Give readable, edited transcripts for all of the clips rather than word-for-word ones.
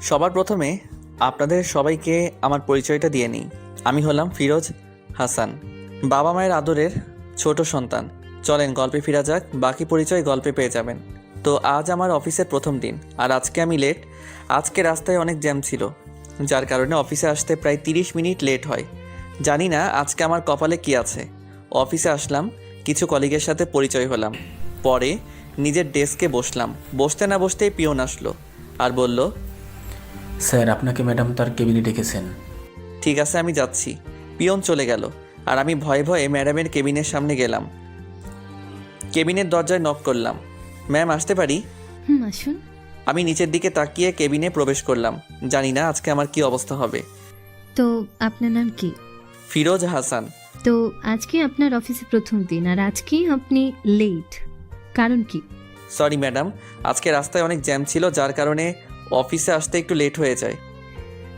সবার প্রথমে আপনাদের সবাইকে আমার পরিচয়টা দিয়ে নিই। আমি হলাম ফিরোজ হাসান, বাবা মায়ের আদরের ছোট সন্তান। চলেন গল্পে ফেরা যাক, বাকি পরিচয় গল্পে পেয়ে যাবেন। তো আজ আমার অফিসের প্রথম দিন, আর আজকে আমি লেট। আজকে রাস্তায় অনেক জ্যাম ছিল, যার কারণে অফিসে আসতে প্রায় 30 মিনিট লেট হয়। জানি না আজকে আমার কপালে কি আছে। অফিসে আসলাম, কিছু কলিগের সাথে পরিচয় হলাম, পরে নিজের ডেস্কে বসলাম। বসতে না বসতেই পিয়ন আসলো আর বলল, স্যার, আপনাকে ম্যাডাম তার কেবিনে ডেকেছেন। ঠিক আছে আমি যাচ্ছি। পিয়ন চলে গেল আর আমি ভয়ে ভয়ে ম্যাডামের কেবিনের সামনে গেলাম। কেবিনের দরজায় নক করলাম। ম্যাম আসতে পারি? আসুন। আমি নিচের দিকে তাকিয়ে কেবিনে প্রবেশ করলাম। জানি না আজকে আমার কি অবস্থা হবে। তো আপনার নাম কি? ফিরোজ হাসান। তো আজকে আপনার অফিসে প্রথম দিন, আর আজকে আপনি লেট, কারণ কি? সরি ম্যাডাম, আজকে রাস্তায় অনেক জ্যাম ছিল, যার কারণে অফিসে আসতে একটু লেট হয়ে যায়।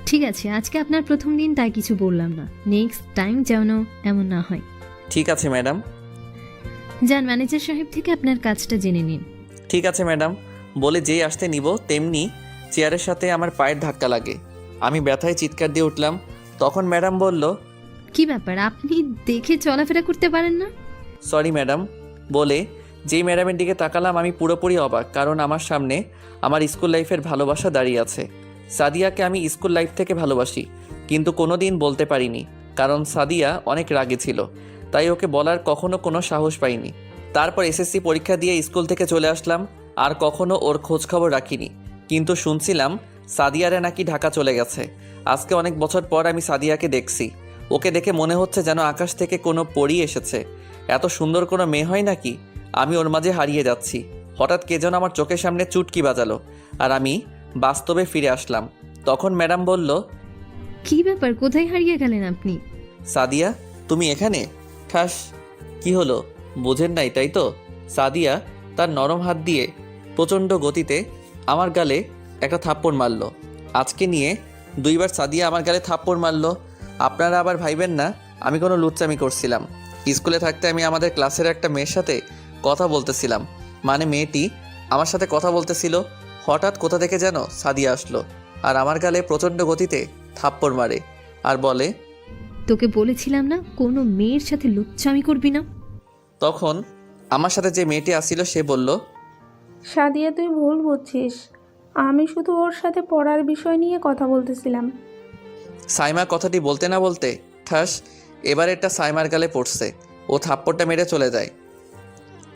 ঠিক আছে, আজকে আপনার প্রথম দিন, তাই কিছু বললাম না। নেক্সট টাইম যেন এমন না হয়। ঠিক আছে ম্যাডাম। যান, ম্যানেজার সাহেব থেকে আপনার কাজটা জেনে নিন। ঠিক আছে ম্যাডাম বলে যেই আসতে নিব তেমনি চেয়ারের সাথে আমার পায়ের ধাক্কা লাগে। আমি ব্যথায় চিৎকার দিয়ে উঠলাম। তখন ম্যাডাম বলল, কি ব্যাপার, আপনি দেখে চলাফেরা করতে পারেন না? সরি ম্যাডাম বলে যেই ম্যাডামের দিকে তাকালাম আমি পুরোপুরি অবাক, কারণ আমার সামনে আমার স্কুল লাইফের ভালোবাসা দাঁড়িয়ে আছে। সাদিয়াকে আমি স্কুল লাইফ থেকে ভালোবাসি, কিন্তু কোনো দিন বলতে পারিনি, কারণ সাদিয়া অনেক রাগে ছিল, তাই ওকে বলার কখনো কোনো সাহস পাইনি। তারপর এসএসসি পরীক্ষা দিয়ে স্কুল থেকে চলে আসলাম, আর কখনো ওর খোঁজখবর রাখিনি। কিন্তু শুনছিলাম সাদিয়ারে নাকি ঢাকা চলে গেছে। আজকে অনেক বছর পর আমি সাদিয়াকে দেখছি। ওকে দেখে মনে হচ্ছে যেন আকাশ থেকে কোনো পরী এসেছে। এত সুন্দর কোনো মেয়ে হয় নাকি? আমি ওর মাঝে হারিয়ে যাচ্ছি। হঠাৎ কে যেন আমার চোখের সামনে চুটকি বাজালো, আর আমি বাস্তবে ফিরে আসলাম। তখন ম্যাডাম বলল, কি ব্যাপার, কোথায় হারিয়ে গেলেন আপনি? সাদিয়া তুমি এখানে? ঠাস। কি হলো, বোঝেন নাই তাই তো? সাদিয়া তার নরম হাত দিয়ে প্রচণ্ড গতিতে আমার গালে একটা থাপ্পড় মারল। আজকে নিয়ে 2বার সাদিয়া আমার গালে থাপ্পড় মারল। আপনারা আবার ভাইবেন না আমি কোনো লুচ্চামি করছিলাম। স্কুলে থাকতে আমি আমাদের ক্লাসের একটা মেয়ের সাথে কথা বলতেছিলাম, মানে মেয়েটি আমার সাথে কথা বলতেছিল। হঠাৎ কোথা থেকে যেন সাদিয়া আসলো আর আমার গালে প্রচণ্ড গতিতে থাপ্পড় মারে আর বলে, তোকে বলেছিলাম না কোনো মেয়ের সাথে লুচ্চামি করবি না। তখন আমার সাথে যে মেয়েটি আসছিল সে বলল, সাদিয়া, তুই ভুল বুঝছিস। আমি শুধু ওর সাথে পড়ার বিষয় নিয়ে কথা বলতেছিলাম। সাইমা কথাটি বলতে না বলতে ঠাস, এবার এটা সাইমার গালে পড়ছে। ও থাপ্পড়টা মেরে চলে যায়।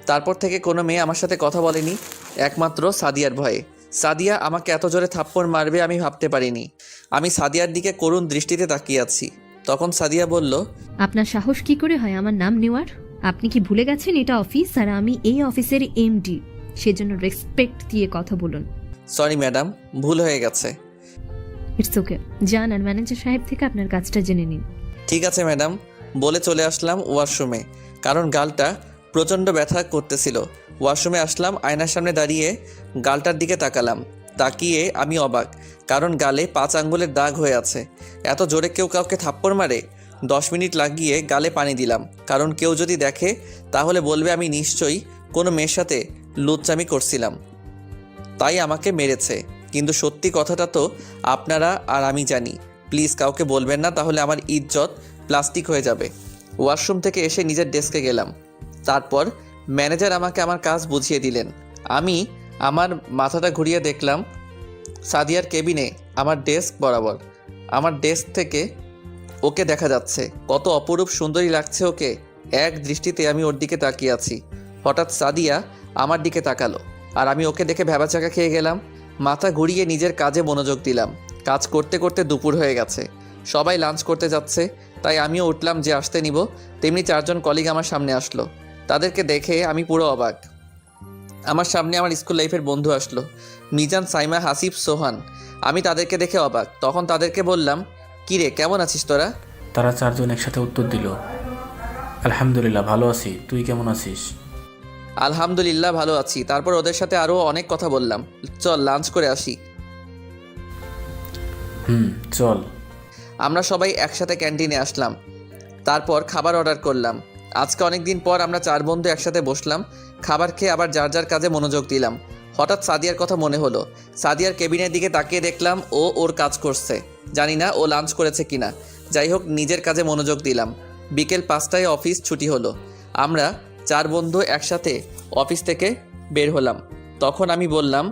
তারপর থেকে কোনো মেয়ে আমার সাথে কথা বলেনি, একমাত্র সাদিয়ার ভয়ে। সাদিয়া আমাকে এত জোরে থাপ্পড় মারবে আমি ভাবতে পারিনি। আমি সাদিয়ার দিকে করুণ দৃষ্টিতে তাকিয়ে আছি। তখন সাদিয়া বলল, আপনার সাহস কি করে হয় আমার নাম নেওয়ার? আপনি কি ভুলে গেছেন এটা অফিস, আর আমি এই অফিসের এমডি? সেজন্য রেসপেক্ট দিয়ে কথা বলুন। সরি ম্যাডাম, ভুল হয়ে গেছে। ইটস ওকে, যান আর ম্যানেজার সাহেব থেকে আপনার কাজটা জেনে নিন। ঠিক আছে ম্যাডাম বলে চলে আসলাম ওয়াশরুমে, কারণ গালটা প্রচণ্ড ব্যথা করতেছিল। ওয়াশরুমে আসলাম, আয়নার সামনে দাঁড়িয়ে গালটার দিকে তাকালাম। তাকিয়ে আমি অবাক, কারণ গালে 5 আঙ্গুলের দাগ হয়ে আছে। এত জোরে কেউ কাউকে থাপ্পড় মারে? 10 মিনিট লাগিয়ে গালে পানি দিলাম, কারণ কেউ যদি দেখে তাহলে বলবে আমি নিশ্চয়ই কোনো মেয়ের সাথে লুচ্চামি করছিলাম, তাই আমাকে মেরেছে। কিন্তু সত্যি কথাটা তো আপনারা আর আমি জানি। প্লিজ কাউকে বলবেন না, তাহলে আমার ইজ্জত প্লাস্টিক হয়ে যাবে। ওয়াশরুম থেকে এসে নিজের ডেস্কে গেলাম। তারপর ম্যানেজার আমাকে আমার কাজ বুঝিয়ে দিলেন। আমি আমার মাথাটা ঘুরিয়ে দেখলাম সাদিয়ার কেবিনে আমার ডেস্ক বরাবর। আমার ডেস্ক থেকে ওকে দেখা যাচ্ছে। কত অপরূপ সুন্দরী লাগছে ওকে। এক দৃষ্টিতে আমি ওর দিকে তাকিয়ে আছি। হঠাৎ সাদিয়া আমার দিকে তাকালো, আর আমি ওকে দেখে ভ্যাবাচাকা খেয়ে গেলাম। মাথা ঘুরিয়ে নিজের কাজে মনোযোগ দিলাম। কাজ করতে করতে দুপুর হয়ে গেছে, সবাই লাঞ্চ করতে যাচ্ছে, তাই আমিও উঠলাম যে আসতে নিব। তেমনি 4 জন কলিগ আমার সামনে আসলো। তাদেরকে দেখে আমি পুরো অবাক। আমার সামনে আমার স্কুল লাইফের বন্ধু আসলো, মিজান, সাইমা, হাসিব, সোহান। আমি তাদেরকে দেখে অবাক। তখন তাদেরকে বললাম, কী রে, কেমন আছিস তোরা? তারা 4 জন একসাথে উত্তর দিল, আলহামদুলিল্লাহ ভালো আছি, তুই কেমন আছিস? আলহামদুলিল্লাহ ভালো আছি। তারপর ওদের সাথে আরও অনেক কথা বললাম। চল লাঞ্চ করে আসি। চল। আমরা সবাই একসাথে ক্যান্টিনে আসলাম। তারপর খাবার অর্ডার করলাম। আজকে অনেক দিন পর আমরা 4 বন্ধু একসাথে বসলাম। খাবার খেয়ে আবার যার যার কাজে মনোযোগ দিলাম। হঠাৎ সাদিয়ার কথা মনে হলো। সাদিয়ার কেবিনের দিকে তাকিয়ে দেখলাম ও ওর কাজ করছে। জানি না ও লাঞ্চ করেছে কিনা। যাই হোক, নিজের কাজে মনোযোগ দিলাম। বিকেল 5টায় অফিস ছুটি হলো। আমরা 4 বন্ধু একসাথে অফিস থেকে বের হলাম। তখন আমি বললাম,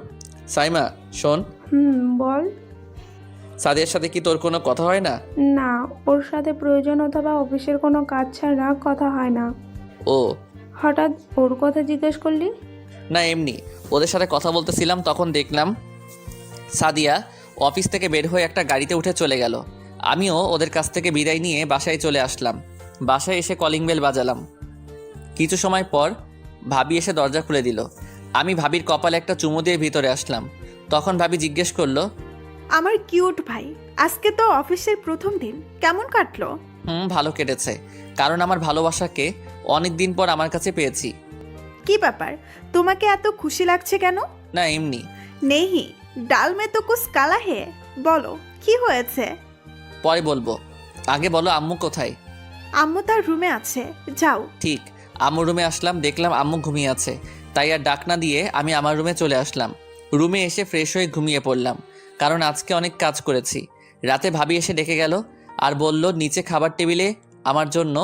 সাইমা শোন, বল। সাদিয়ার সাথে কি তোর কোনো কথা হয় না? না, ওর সাথে প্রয়োজন অথবা অফিসের কোনো কাজ ছাড়া কথা হয় না। ও হঠাৎ ওর কথা জিজ্ঞেস করলি? না, এমনি ওদের সাথে কথা বলতেছিলাম, তখন দেখলাম সাদিয়া অফিস থেকে বের হয়ে একটা গাড়িতে উঠে চলে গেল। আমিও ওদের কাছ থেকে বিদায় নিয়ে বাসায় চলে আসলাম। বাসায় এসে কলিং বেল বাজালাম। কিছু সময় পর ভাবি এসে দরজা খুলে দিল। আমি ভাবির কপালে একটা চুমু দিয়ে ভিতরে আসলাম। তখন ভাবি জিজ্ঞেস করলো, আমার কিউট ভাই, আজকে তো অফিসের প্রথম দিন, কেমন কাটলো? ভালো কেটেছে, কারণ আমার ভালোবাসাকে অনেক দিন পর আমার কাছে পেয়েছি। কি ব্যাপার, তোমাকে এত খুশি লাগছে কেন? না, এমনি। নেহি, ডাল মে তো কুছ কালা হে, বলো কি হয়েছে? পরে বলবো, আগে বলো আম্মু কোথায়? আম্মু তার রুমে আছে, যাও। ঠিক, আম্মুর রুমে আসলাম, দেখলাম আম্মু ঘুমিয়ে আছে। তাই আর ডাক না দিয়ে আমি আমার রুমে চলে আসলাম। রুমে এসে ফ্রেশ হয়ে ঘুমিয়ে পড়লাম, কারণ আজকে অনেক কাজ করেছি। রাতে ভাবি এসে ডেকে গেল আর বলল নিচে খাবার টেবিলে আমার জন্য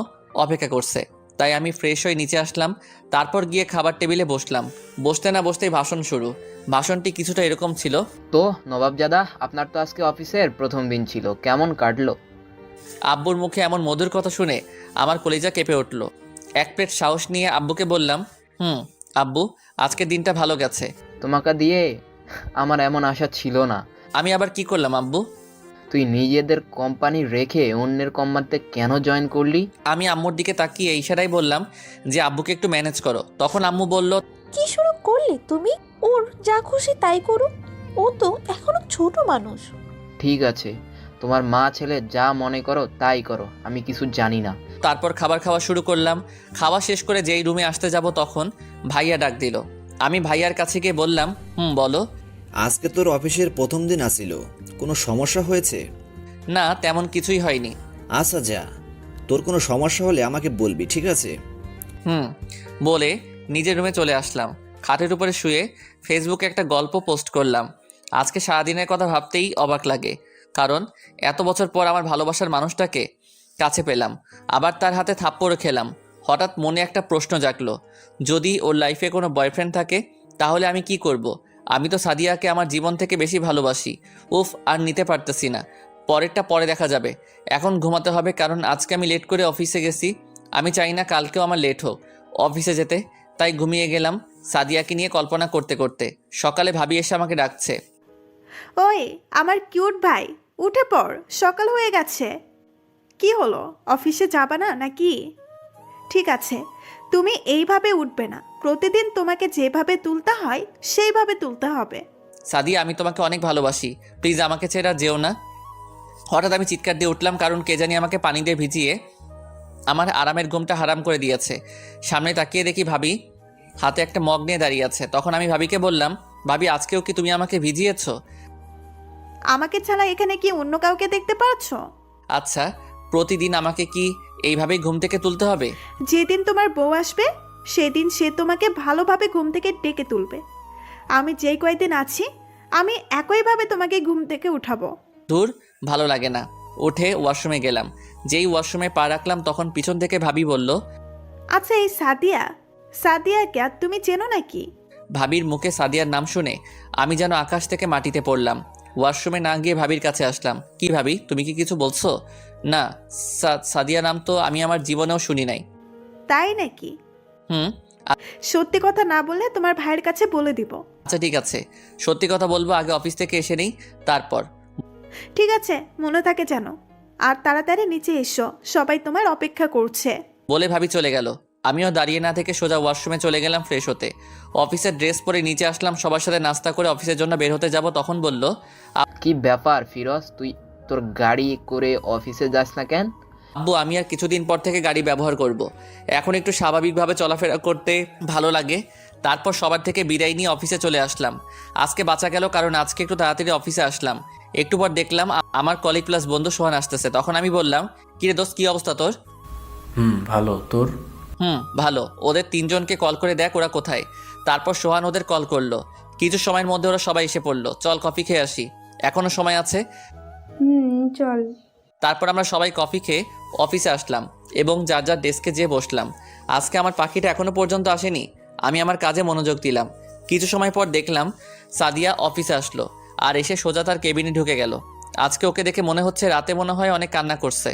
অপেক্ষা করছে। তাই আমি ফ্রেশ হয়ে নিচে আসলাম। তারপর গিয়ে খাবার টেবিলে বসলাম। বসতে না বসতেই ভাষণ শুরু। ভাষণটি কিছুটা এরকম ছিল, তো নবাবজাদা, আপনার তো আজকে অফিসের প্রথম দিন ছিল, কেমন কাটলো? আব্বুর মুখে এমন মধুর কথা শুনে আমার কলিজা কেঁপে উঠল। এক প্লেট সাহস নিয়ে আব্বুকে বললাম, আব্বু, আজকের দিনটা ভালো গেছে। তোমাকে দিয়ে আমার এমন আশা ছিল না। আমি আবার কি করলাম আব্বু? তুই নিজেদের কোম্পানি রেখে অন্যের কোম্পানিতে কেন জয়েন করলি? আমি আম্মুর দিকে তাকিয়ে ইশারায় বললাম যে আব্বুকে একটু ম্যানেজ করো। তখন আম্মু বলল, কি শুরু করলে তুমি? ওর যা খুশি তাই করুক, ও তো এখনো ছোট মানুষ। ঠিক আছে, তোমার মা ছেলে যা মনে করো তাই করো, আমি কিছু জানি না। তারপর খাবার খাওয়া শুরু করলাম। খাওয়া শেষ করে যেই রুমে আসতে যাব তখন ভাইয়া ডাক দিল। আমি ভাইয়ার কাছে গিয়ে বললাম, বলো। আজকে তোর অফিসের প্রথম দিন আসিল, কোনো সমস্যা হয়েছে? না, তেমন কিছুই হয়নি। আচ্ছা যা, তোর কোনো সমস্যা হলে আমাকে বলবি, ঠিক আছে? বলে নিজের রুমে চলে আসলাম। খাটের উপরে শুয়ে ফেসবুকে একটা গল্প পোস্ট করলাম। আজকে সারাদিনের কথা ভাবতেই অবাক লাগে, কারণ এত বছর পর আমার ভালোবাসার মানুষটাকে কাছে পেলাম, আবার তার হাতে থাপ্পড়ও খেলাম। হঠাৎ মনে একটা প্রশ্ন জাগলো, যদি ওর লাইফে কোনো বয়ফ্রেন্ড থাকে তাহলে আমি কি করব? আমি তো সাদিয়াকে আমার জীবন থেকে বেশি ভালোবাসি। উফ, আর নিতে পারতেছি না। পরেরটা পরে দেখা যাবে। এখন ঘুমাতে হবে, কারণ আজকে আমি লেট করে অফিসে গেছি। আমি চাই না কালকেও আমার লেট হোক অফিসে যেতে। তাই ঘুমিয়ে গেলাম সাদিয়াকে নিয়ে কল্পনা করতে করতে। সকালে ভাবি এসে আমাকে ডাকছে, ওই আমার কিউট ভাই, উঠে পড়, সকাল হয়ে গেছে। কি হলো, অফিসে যাবা না নাকি? ঠিক আছে, তুমি এইভাবে উঠবে না, প্রতিদিন তোমাকে যেভাবে তুলতে হয় সেইভাবে তুলতে হবে। সাদিয়া, আমি তোমাকে অনেক ভালোবাসি, প্লিজ আমাকে ছেড়ে আর যেও না। হঠাৎ আমি চিৎকার দিয়ে উঠলাম, কারণ কে জানি আমাকে পানি দিয়ে ভিজিয়ে আমার আরামের ঘুমটা হারাম করে দিয়েছে। সামনে তাকিয়ে দেখি ভাবি হাতে একটা মগ নিয়ে দাঁড়িয়ে আছে। তখন আমি ভাবিকে বললাম, ভাবি, আজকেও কি তুমি আমাকে ভিজিয়েছো? আমাকে ছাড়া এখানে কি অন্য কাউকে দেখতে পাচ্ছ? আচ্ছা, প্রতিদিন আমাকে কি এইভাবেই ঘুম থেকে তুলতে হবে? যেদিন তোমার বউ আসবে সেদিন সে তোমাকে ভালোভাবে ঘুম থেকে ডেকে তুলবে। আমি যেই কয়েকদিন আছি আমি একইভাবে তোমাকে ঘুম থেকে উঠাবো। দূর, ভালো লাগে না। উঠে ওয়াশরুমে গেলাম। যেই ওয়াশরুমে পা রাখলাম তখন পিছন থেকে ভাবি বলল, আচ্ছা, এই সাদিয়া, সাদিয়াকে তুমি চেনো নাকি? ভাবির মুখে সাদিয়ার নাম শুনে আমি যেন আকাশ থেকে মাটিতে পড়লাম। ওয়াশরুমে না গিয়ে ভাবির কাছে আসলাম। কি ভাবি, তুমি কি কিছু বলছো? না, সাদিয়া নাম তো আমি আমার জীবনেও শুনি নাই। তাই নাকি? সত্যি কথা না বললে তোমার ভাইয়ের কাছে বলে দিব। আচ্ছা ঠিক আছে, সত্যি কথা বলবো, আগে অফিস থেকে এসে নেই তারপর। ঠিক আছে, মনে থাকে যেন। আর তাড়াতাড়ি নিচে এসো, সবাই তোমার অপেক্ষা করছে। বলে ভাবি চলে গেল। আমিও দাঁড়িয়ে না থেকে সোজা ওয়াশরুমে চলে গেলাম ফ্রেশ হতে। অফিসের ড্রেস পরে নিচে আসলাম, সবার সাথে নাস্তা করে অফিসের জন্য বের হতে যাব। তখন বলল, কি ব্যাপার ফিরোজ, তুই তোর গাড়ি করে অফিসে যাস না কেন? আব্বু, আমি আর কিছুদিন পর থেকে গাড়ি ব্যবহার করব। এখন একটু স্বাভাবিকভাবে চলাফেরা করতে ভালো লাগে। তারপর সবার থেকে বিদায় নিয়ে অফিসে চলে আসলাম। আজকে বাঁচা গেল, কারণ আজকে একটু তাড়াতাড়ি অফিসে আসলাম। একটু পর দেখলাম আমার কলিগ প্লাস বন্ধু সোহান আসতেছে। তখন আমি বললাম, কিরে দোস্ত, কি অবস্থা তোর? ভালো, তোর? ভালো। ওদের 3 জনকে কল করে দেখ ওরা কোথায়। তারপর সোহান ওদের কল করলো। কিছু সময়ের মধ্যে ওরা সবাই এসে পড়লো। চল কফি খেয়ে আসি, এখনো সময় আছে। চল। তারপর আমরা সবাই কফি খেয়ে অফিসে আসলাম এবং যার যার ডেস্কে যেয়ে বসলাম। আজকে আমার পাখিটা এখনো পর্যন্ত আসেনি। আমি আমার কাজে মনোযোগ দিলাম। কিছু সময় পর দেখলাম সাদিয়া অফিসে আসলো আর এসে সোজা তার কেবিনে ঢুকে গেল। আজকে ওকে দেখে মনে হচ্ছে রাতে মনে হয় অনেক কান্না করছে।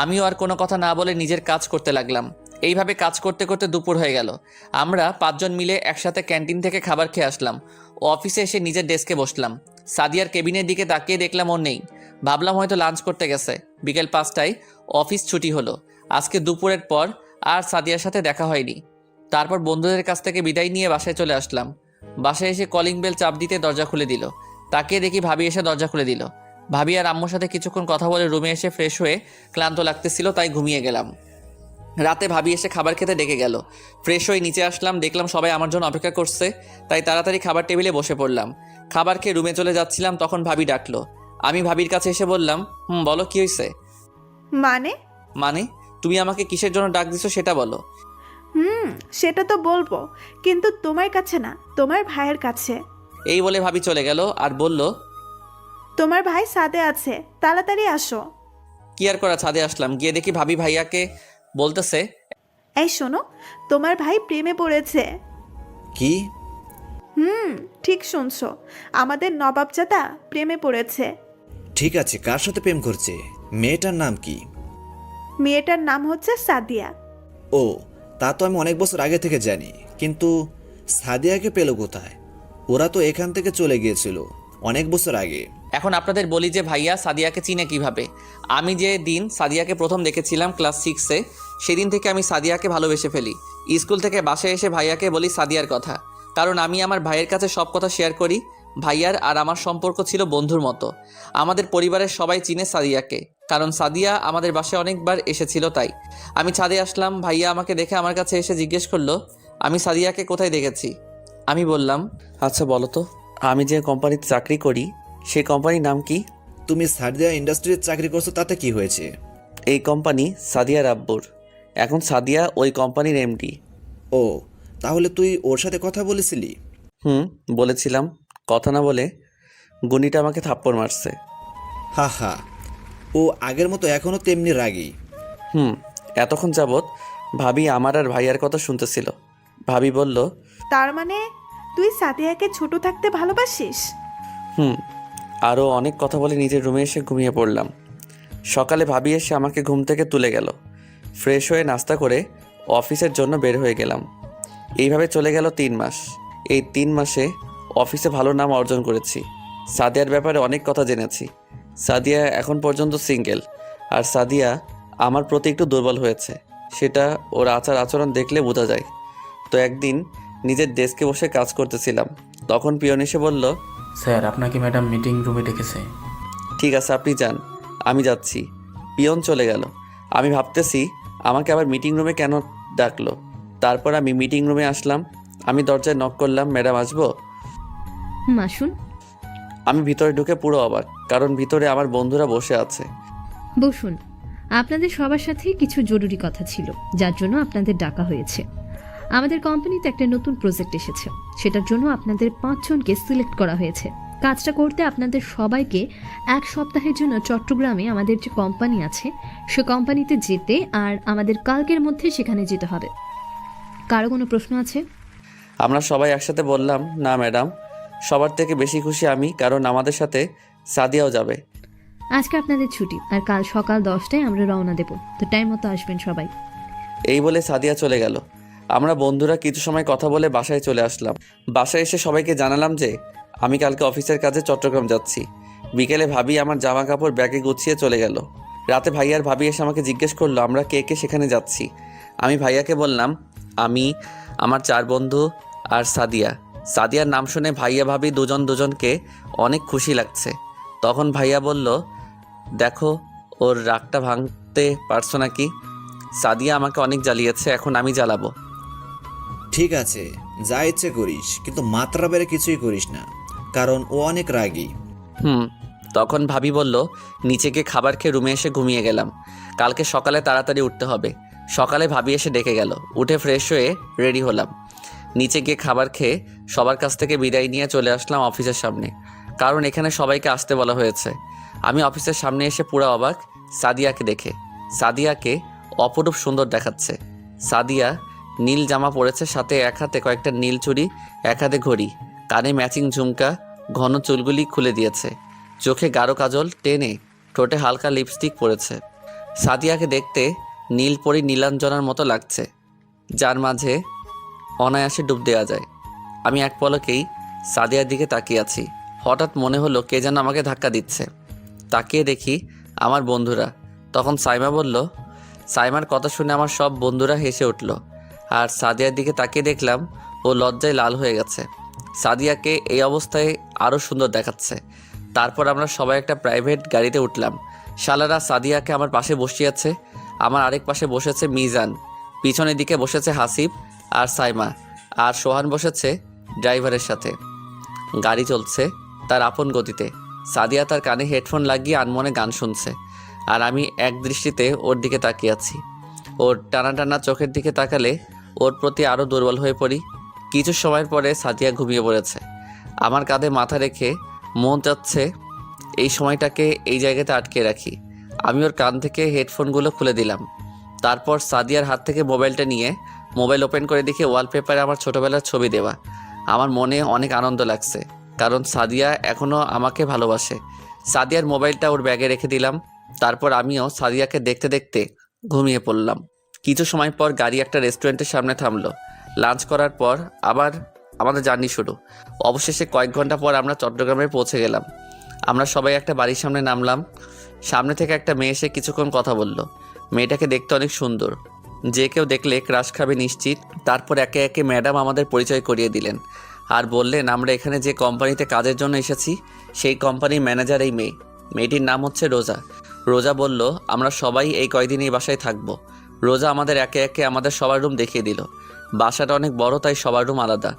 আমিও আর কোনো কথা না বলে নিজের কাজ করতে লাগলাম। এইভাবে কাজ করতে করতে দুপুর হয়ে গেল। আমরা 5 জন মিলে একসাথে ক্যান্টিন থেকে খাবার খেয়ে আসলাম। ও অফিসে এসে নিজের ডেস্কে বসলাম। সাদিয়ার কেবিনের দিকে তাকিয়ে দেখলাম ও নেই। ভাবলাম হয়তো লাঞ্চ করতে গেছে। বিকেল 5টায় অফিস ছুটি হলো। আজকে দুপুরের পর আর সাদিয়ার সাথে দেখা হয়নি। তারপর বন্ধুদের কাছ থেকে বিদায় নিয়ে বাসায় চলে আসলাম। বাসায় এসে কলিং বেল চাপ দিতে দরজা খুলে দিল। তাকিয়ে দেখি ভাবি এসে দরজা খুলে দিল। ভাবি আর আম্মুর সাথে কিছুক্ষণ কথা বলে রুমে এসে ফ্রেশ হয়ে ক্লান্ত লাগতেছিল, তাই ঘুমিয়ে গেলাম। রাতে ভাবি এসে খাবার খেতে ডেকে গেল। ফ্রেশ হয়ে নিচে আসলাম, দেখলাম সবাই আমার জন্য অপেক্ষা করছে, তাই তাড়াতাড়ি খাবার টেবিলে বসে পড়লাম। খাবার খেয়ে রুমে চলে যাচ্ছিলাম, তখন ভাবি ডাকলো। আমি ভাবির কাছে এসে বললাম, বলো কি হয়েছে? মানে? তুমি আমাকে কিসের জন্য ডাক দিছো সেটা বলো। সেটা তো বলবো, কিন্তু তোমার কাছে না, তোমার ভাইয়ের কাছে। এই বলে ভাবি চলে গেল আর বলল, তোমার ভাই ছাদে আছে, তাড়াতাড়ি আসো। কি আর করা, ছাদে আসলাম। গিয়ে দেখি ভাবি ভাইয়াকে বলতেছে, এই শোনো, তোমার ভাই প্রেমে পড়েছে। কি? ঠিক শুনছো, আমাদের নবাবজাদা প্রেমে পড়েছে। ঠিক আছে, কার সাথে প্রেম করছে? মেয়েটার নাম কি? মেয়েটার নাম হচ্ছে সাদিয়া। ও, তা তো আমি অনেক বছর আগে থেকে জানি, কিন্তু সাদিয়াকে পেল কোথায়? ওরা তো এখান থেকে চলে গিয়েছিল অনেক বছর আগে। এখন আপনাদের বলি যে ভাইয়া সাদিয়াকে চিনে কিভাবে। আমি যে দিন সাদিয়াকে প্রথম দেখেছিলাম ক্লাস 6-এ, সেদিন থেকে আমি সাদিয়াকে ভালোবেসে ফেলি। স্কুল থেকে বাসায় এসে ভাইয়াকে বলি সাদিয়ার কথা, কারণ আমি আমার ভাইয়ের কাছে সব কথা শেয়ার করি। ভাইয়ার আর আমার সম্পর্ক ছিল বন্ধুর মতো। আমাদের পরিবারের সবাই চিনে সাদিয়াকে, কারণ সাদিয়া আমাদের বাসায় অনেকবার এসেছিল। তাই আমি ছাদে আসলাম। ভাইয়া আমাকে দেখে আমার কাছে এসে জিজ্ঞেস করলো আমি সাদিয়াকে কোথায় দেখেছি। আমি বললাম, আচ্ছা বলো তো, আমি যে কোম্পানিতে চাকরি করি সেই কোম্পানির নাম কি? তুমি সাদিয়া ইন্ডাস্ট্রিতে চাকরি করছো, তাতে কি হয়েছে? এই কোম্পানি সাদিয়ার আব্বুর। এখন সাদিয়া ওই কোম্পানির এমডি। ও, তাহলে তুই ওর সাথে কথা বলেছিলি? বলেছিলাম। কথা না বলে গুনিটা আমাকে থাপ্পড় মারছে। হা হা, ও আগের মতো এখনও তেমনি রাগী। এতক্ষণ যাবৎ ভাবি আমার আর ভাইয়ার কথা শুনতেছিল। ভাবি বলল, তার মানে তুই সাদিয়াকে ছোট থাকতে ভালোবাসিস? আরও অনেক কথা বলে নিজের রুমে এসে ঘুমিয়ে পড়লাম। সকালে ভাবি এসে আমাকে ঘুম থেকে তুলে গেল। ফ্রেশ হয়ে নাস্তা করে অফিসের জন্য বের হয়ে গেলাম। এইভাবে চলে গেল 3 মাস। এই 3 মাসে অফিসে ভালো নাম অর্জন করেছি। সাদিয়ার ব্যাপারে অনেক কথা জেনেছি। সাদিয়া এখন পর্যন্ত সিঙ্গেল, আর সাদিয়া আমার প্রতি একটু দুর্বল হয়েছে, সেটা ওর আচার আচরণ দেখলে বোঝা যায়। তো একদিন নিজের ডেস্কে বসে কাজ করতেছিলাম, তখন পিয়ন এসে বলল, স্যার, আপনাকে ম্যাডাম মিটিং রুমে ডেকেছে। ঠিক আছে আপনি যান, আমি যাচ্ছি। পিয়ন চলে গেল। আমি ভাবতেছি আমাকে আবার মিটিং রুমে কেন ডাকলো। তারপর আমি মিটিং রুমে আসলাম। আমি দরজায় নক করলাম, ম্যাডাম আসবো? আসুন। আমি ভিতরে ঢুকে পুরো অবাক, কারণ ভিতরে আমার বন্ধুরা বসে আছে। বসুন। আপনাদের সবার সাথে কিছু জরুরি কথা ছিল, যার জন্য আপনাদের ডাকা হয়েছে। আমাদের কোম্পানিতে একটা নতুন প্রজেক্ট এসেছে, সেটার জন্য আপনাদের 5 জনকে সিলেক্ট করা হয়েছে। কাজটা করতে আপনাদের সবাইকে 1 সপ্তাহের জন্য চট্টগ্রামে আমাদের যে কোম্পানি আছে সে কোম্পানিতে যেতে, আর আমাদের কালকের মধ্যে সেখানে যেতে হবে। কারো কোনো প্রশ্ন আছে? আমরা সবাই একসাথে বললাম, না ম্যাডাম। সবার থেকে বেশি খুশি আমি, কারণ আমাদের সাথে সাদিয়াও যাবে। আজকে আপনাদের ছুটি, আর কাল সকাল 10টায় আমরা রওনা দেব, তো টাইম মতো আসবেন সবাই। এই বলে সাদিয়া চলে গেল। আমরা বন্ধুরা কিছু সময় কথা বলে বাসায় চলে আসলাম। বাসায় এসে সবাইকে জানালাম যে আমি কালকে অফিসের কাজে চট্টগ্রাম যাচ্ছি। বিকেলে ভাবি আমার জামা কাপড় ব্যাগে গুছিয়ে চলে গেল। রাতে ভাইয়ার ভাবি এসে আমাকে জিজ্ঞেস করলো আমরা কে কে সেখানে যাচ্ছি। আমি ভাইয়াকে বললাম আমি, আমার 4 বন্ধু আর সাদিয়া। সাদিয়ার নাম শুনে ভাইয়া ভাবি দুজনকে অনেক খুশি লাগছে। তখন ভাইয়া বলল, দেখো ওর রাগটা ভাঙতে পারছো নাকি? সাদিয়া আমাকে অনেক জ্বালিয়েছে, এখন আমি জ্বালাবো। ঠিক আছে, যা ইচ্ছে করিস, কিন্তু মাত্রা বেড়ে কিছুই করিস না, কারণ ও অনেক রাগী। তখন ভাবি বলল, নিচে গিয়ে খাবার খেয়ে রুমে এসে ঘুমিয়ে গেলাম। কালকে সকালে তাড়াতাড়ি উঠতে হবে। সকালে ভাবি এসে ডেকে গেল। উঠে ফ্রেশ হয়ে রেডি হলাম। নিচে গিয়ে খাবার খেয়ে সবার কাছ থেকে বিদায় নিয়ে চলে আসলাম অফিসের সামনে, কারণ এখানে সবাইকে আসতে বলা হয়েছে। আমি অফিসের সামনে এসে পুরো অবাক সাদিয়াকে দেখে। সাদিয়াকে অপরূপ সুন্দর দেখাচ্ছে। সাদিয়া নীল জামা পরেছে, সাথে এক হাতে কয়েকটা নীল চুড়ি, এক হাতে ঘড়ি, কানে ম্যাচিং ঝুমকা, ঘন চুলগুলি খুলে দিয়েছে, চোখে গাঢ় কাজল টেনে, ঠোঁটে হালকা লিপস্টিক পরেছে। সাদিয়াকে দেখতে নীলপরি নীলাঞ্জনার মতো লাগছে, যার মাঝে অনায়াসে ডুব দেওয়া যায়। আমি এক পলকেই সাদিয়ার দিকে তাকিয়ে আছি। হঠাৎ মনে হলো কে যেন আমাকে ধাক্কা দিচ্ছে। তাকিয়ে দেখি আমার বন্ধুরা। তখন সাইমা বলল। সাইমার কথা শুনে আমার সব বন্ধুরা হেসে উঠল। আর সাদিয়ার দিকে তাকিয়ে দেখলাম ও লজ্জায় লাল হয়ে গেছে। সাদিয়াকে এই অবস্থায় আরও সুন্দর দেখাচ্ছে। তারপর আমরা সবাই একটা প্রাইভেট গাড়িতে উঠলাম। শালারা সাদিয়াকে আমার পাশে বসিয়েছে। আমার আরেক পাশে বসেছে মিজান, পিছনের দিকে বসেছে হাসিব আর সাইমা, আর সোহান বসেছে ড্রাইভারের সাথে। গাড়ি চলছে তার আপন গতিতে। সাদিয়া তার কানে হেডফোন লাগিয়ে আনমনে গান শুনছে, আর আমি এক দৃষ্টিতে ওর দিকে তাকিয়ে আছি। ওর টানা টানা চোখের দিকে তাকালে ওর প্রতি আরও দুর্বল হয়ে পড়ি। কিছু সময়ের পরে সাদিয়া ঘুমিয়ে পড়েছে। আমার কাঁধে মাথা রেখে মন চাচ্ছে এই সময়টাকে এই জায়গাতে আটকে রাখি। আমি ওর কান থেকে হেডফোনগুলো খুলে দিলাম। তারপর সাদিয়ার হাত থেকে মোবাইলটা নিয়ে মোবাইল ওপেন করে দেখি ওয়ালপেপারে আমার ছোটোবেলার ছবি দেওয়া। আমার মনে অনেক আনন্দ লাগছে, কারণ সাদিয়া এখনও আমাকে ভালোবাসে। সাদিয়ার মোবাইলটা ওর ব্যাগে রেখে দিলাম। তারপর আমিও সাদিয়াকে দেখতে দেখতে ঘুমিয়ে পড়লাম। কিছু সময় পর গাড়ি একটা রেস্টুরেন্টের সামনে থামলো। লাঞ্চ করার পর আবার আমাদের জার্নি শুরু। অবশেষে কয়েক ঘন্টা পর আমরা চট্টগ্রামে পৌঁছে গেলাম। আমরা সবাই একটা বাড়ির সামনে নামলাম। সামনে থেকে একটা মেয়ে এসে কিছুক্ষণ কথা বলল। মেয়েটাকে দেখতে অনেক সুন্দর, যে কেউ দেখলে ক্রাশ খাবে নিশ্চিত। তারপর একে একে ম্যাডাম আমাদের পরিচয় করিয়ে দিলেন আর বললেন আমরা এখানে যে কোম্পানিতে কাজের জন্য এসেছি সেই কোম্পানির ম্যানেজার এই মেয়ে। মেয়েটির নাম হচ্ছে রোজা। রোজা বলল আমরা সবাই এই কয়দিন এই বাসায় থাকবো। রোজা আমাদের একে একে আমাদের সবার রুম দেখিয়ে দিল। বাসাটা অনেক বড়, তাই সবার রুম আলাদা।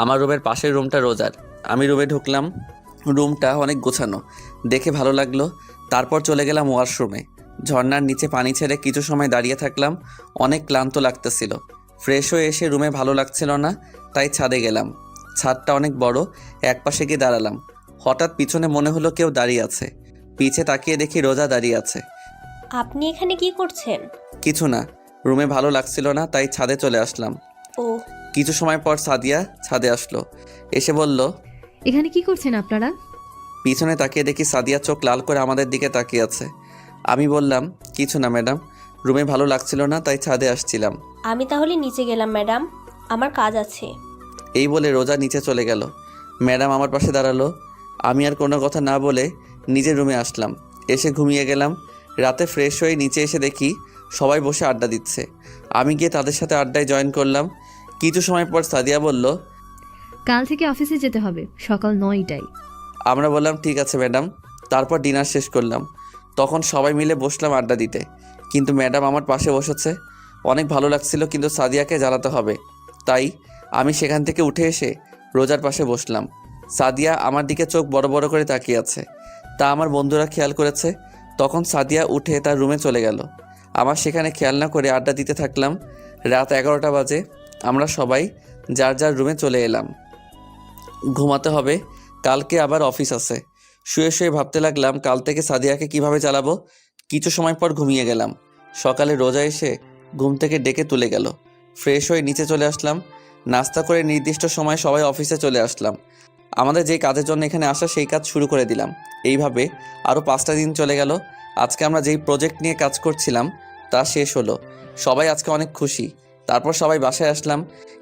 আমার রুমের পাশের রুমটা রোজার। আমি রুমে ঢুকলাম। রুমটা অনেক গোছানো, দেখে ভালো লাগলো। তারপর চলে গেলাম ওয়াশরুমে। ঝর্ণার নিচে পানি ছেড়ে কিছু সময় দাঁড়িয়ে থাকলাম। অনেক ক্লান্ত লাগতেছিল। ফ্রেশ হয়ে এসে রুমে ভালো লাগছিল না, তাই ছাদে গেলাম। ছাদটা অনেক বড়। এক পাশে গিয়ে দাঁড়ালাম। হঠাৎ পিছনে মনে হলো কেউ দাঁড়িয়ে আছে। পিছে তাকিয়ে দেখি রোজা দাঁড়িয়ে আছে। আপনি এখানে কি করছেন? কিছু না, রুমে ভালো লাগছিল না, তাই ছাদে চলে আসলাম। ও, কিছু সময় পর সাদিয়া ছাদে আসলো। এসে বলল, এখানে কি করছেন আপনারা? পিছনে তাকিয়ে দেখি সাদিয়া চোখ লাল করে আমাদের দিকে তাকিয়ে আছে। আমি বললাম, কিছু না ম্যাডাম, রুমে ভালো লাগছিল না, তাই ছাদে আসছিলাম। আমি তাহলে নিচে গেলাম ম্যাডাম, আমার কাজ আছে। এই বলে রোজা নিচে চলে গেল। ম্যাডাম আমার পাশে দাঁড়ালো। আমি আর কোনো কথা না বলে নিজের রুমে আসলাম। এসে ঘুমিয়ে গেলাম। রাতে ফ্রেশ হয়ে নিচে এসে দেখি সবাই বসে আড্ডা দিচ্ছে। আমি গিয়ে তাদের সাথে আড্ডায় জয়েন করলাম। কিছু সময় পর সাদিয়া বলল, কাল থেকে অফিসে যেতে হবে সকাল 9টায়। আমরা বললাম ঠিক আছে ম্যাডাম। তারপর ডিনার শেষ করলাম। তখন সবাই মিলে বসলাম আড্ডা দিতে, কিন্তু ম্যাডাম আমার পাশে বসেছে। অনেক ভালো লাগছিল, কিন্তু সাদিয়াকে জ্বালাতে হবে, তাই আমি সেখান থেকে উঠে এসে রোজার পাশে বসলাম। সাদিয়া আমার দিকে চোখ বড় বড় করে তাকিয়ে আছে, তা আমার বন্ধুরা খেয়াল করেছে। তখন সাদিয়া উঠে তার রুমে চলে গেল। আমার সেখানে খেয়াল না করে আড্ডা দিতে থাকলাম। রাত 11টা বাজে। আমরা সবাই যার যার রুমে চলে এলাম। ঘুমাতে হবে, কালকে আবার অফিস আছে। শুয়ে শুয়ে ভাবতে লাগলাম কাল থেকে সাদিয়াকে কিভাবে চালাবো। কিছু সময় পর ঘুমিয়ে গেলাম। সকালে রোজা এসে ঘুম থেকে ডেকে তুলে গেল। ফ্রেশ হয়ে নিচে চলে আসলাম। নাস্তা করে নির্দিষ্ট সময় সবাই অফিসে চলে আসলাম। আমাদের যেই কাজের জন্য এখানে আসা সেই কাজ শুরু করে দিলাম। এইভাবে আরও 5টা দিন চলে গেল। আজকে আমরা যেই প্রজেক্ট নিয়ে কাজ করছিলাম তা শেষ হলো। সবাই আজকে অনেক খুশি। তারপর সবাই বাসায় আসলাম।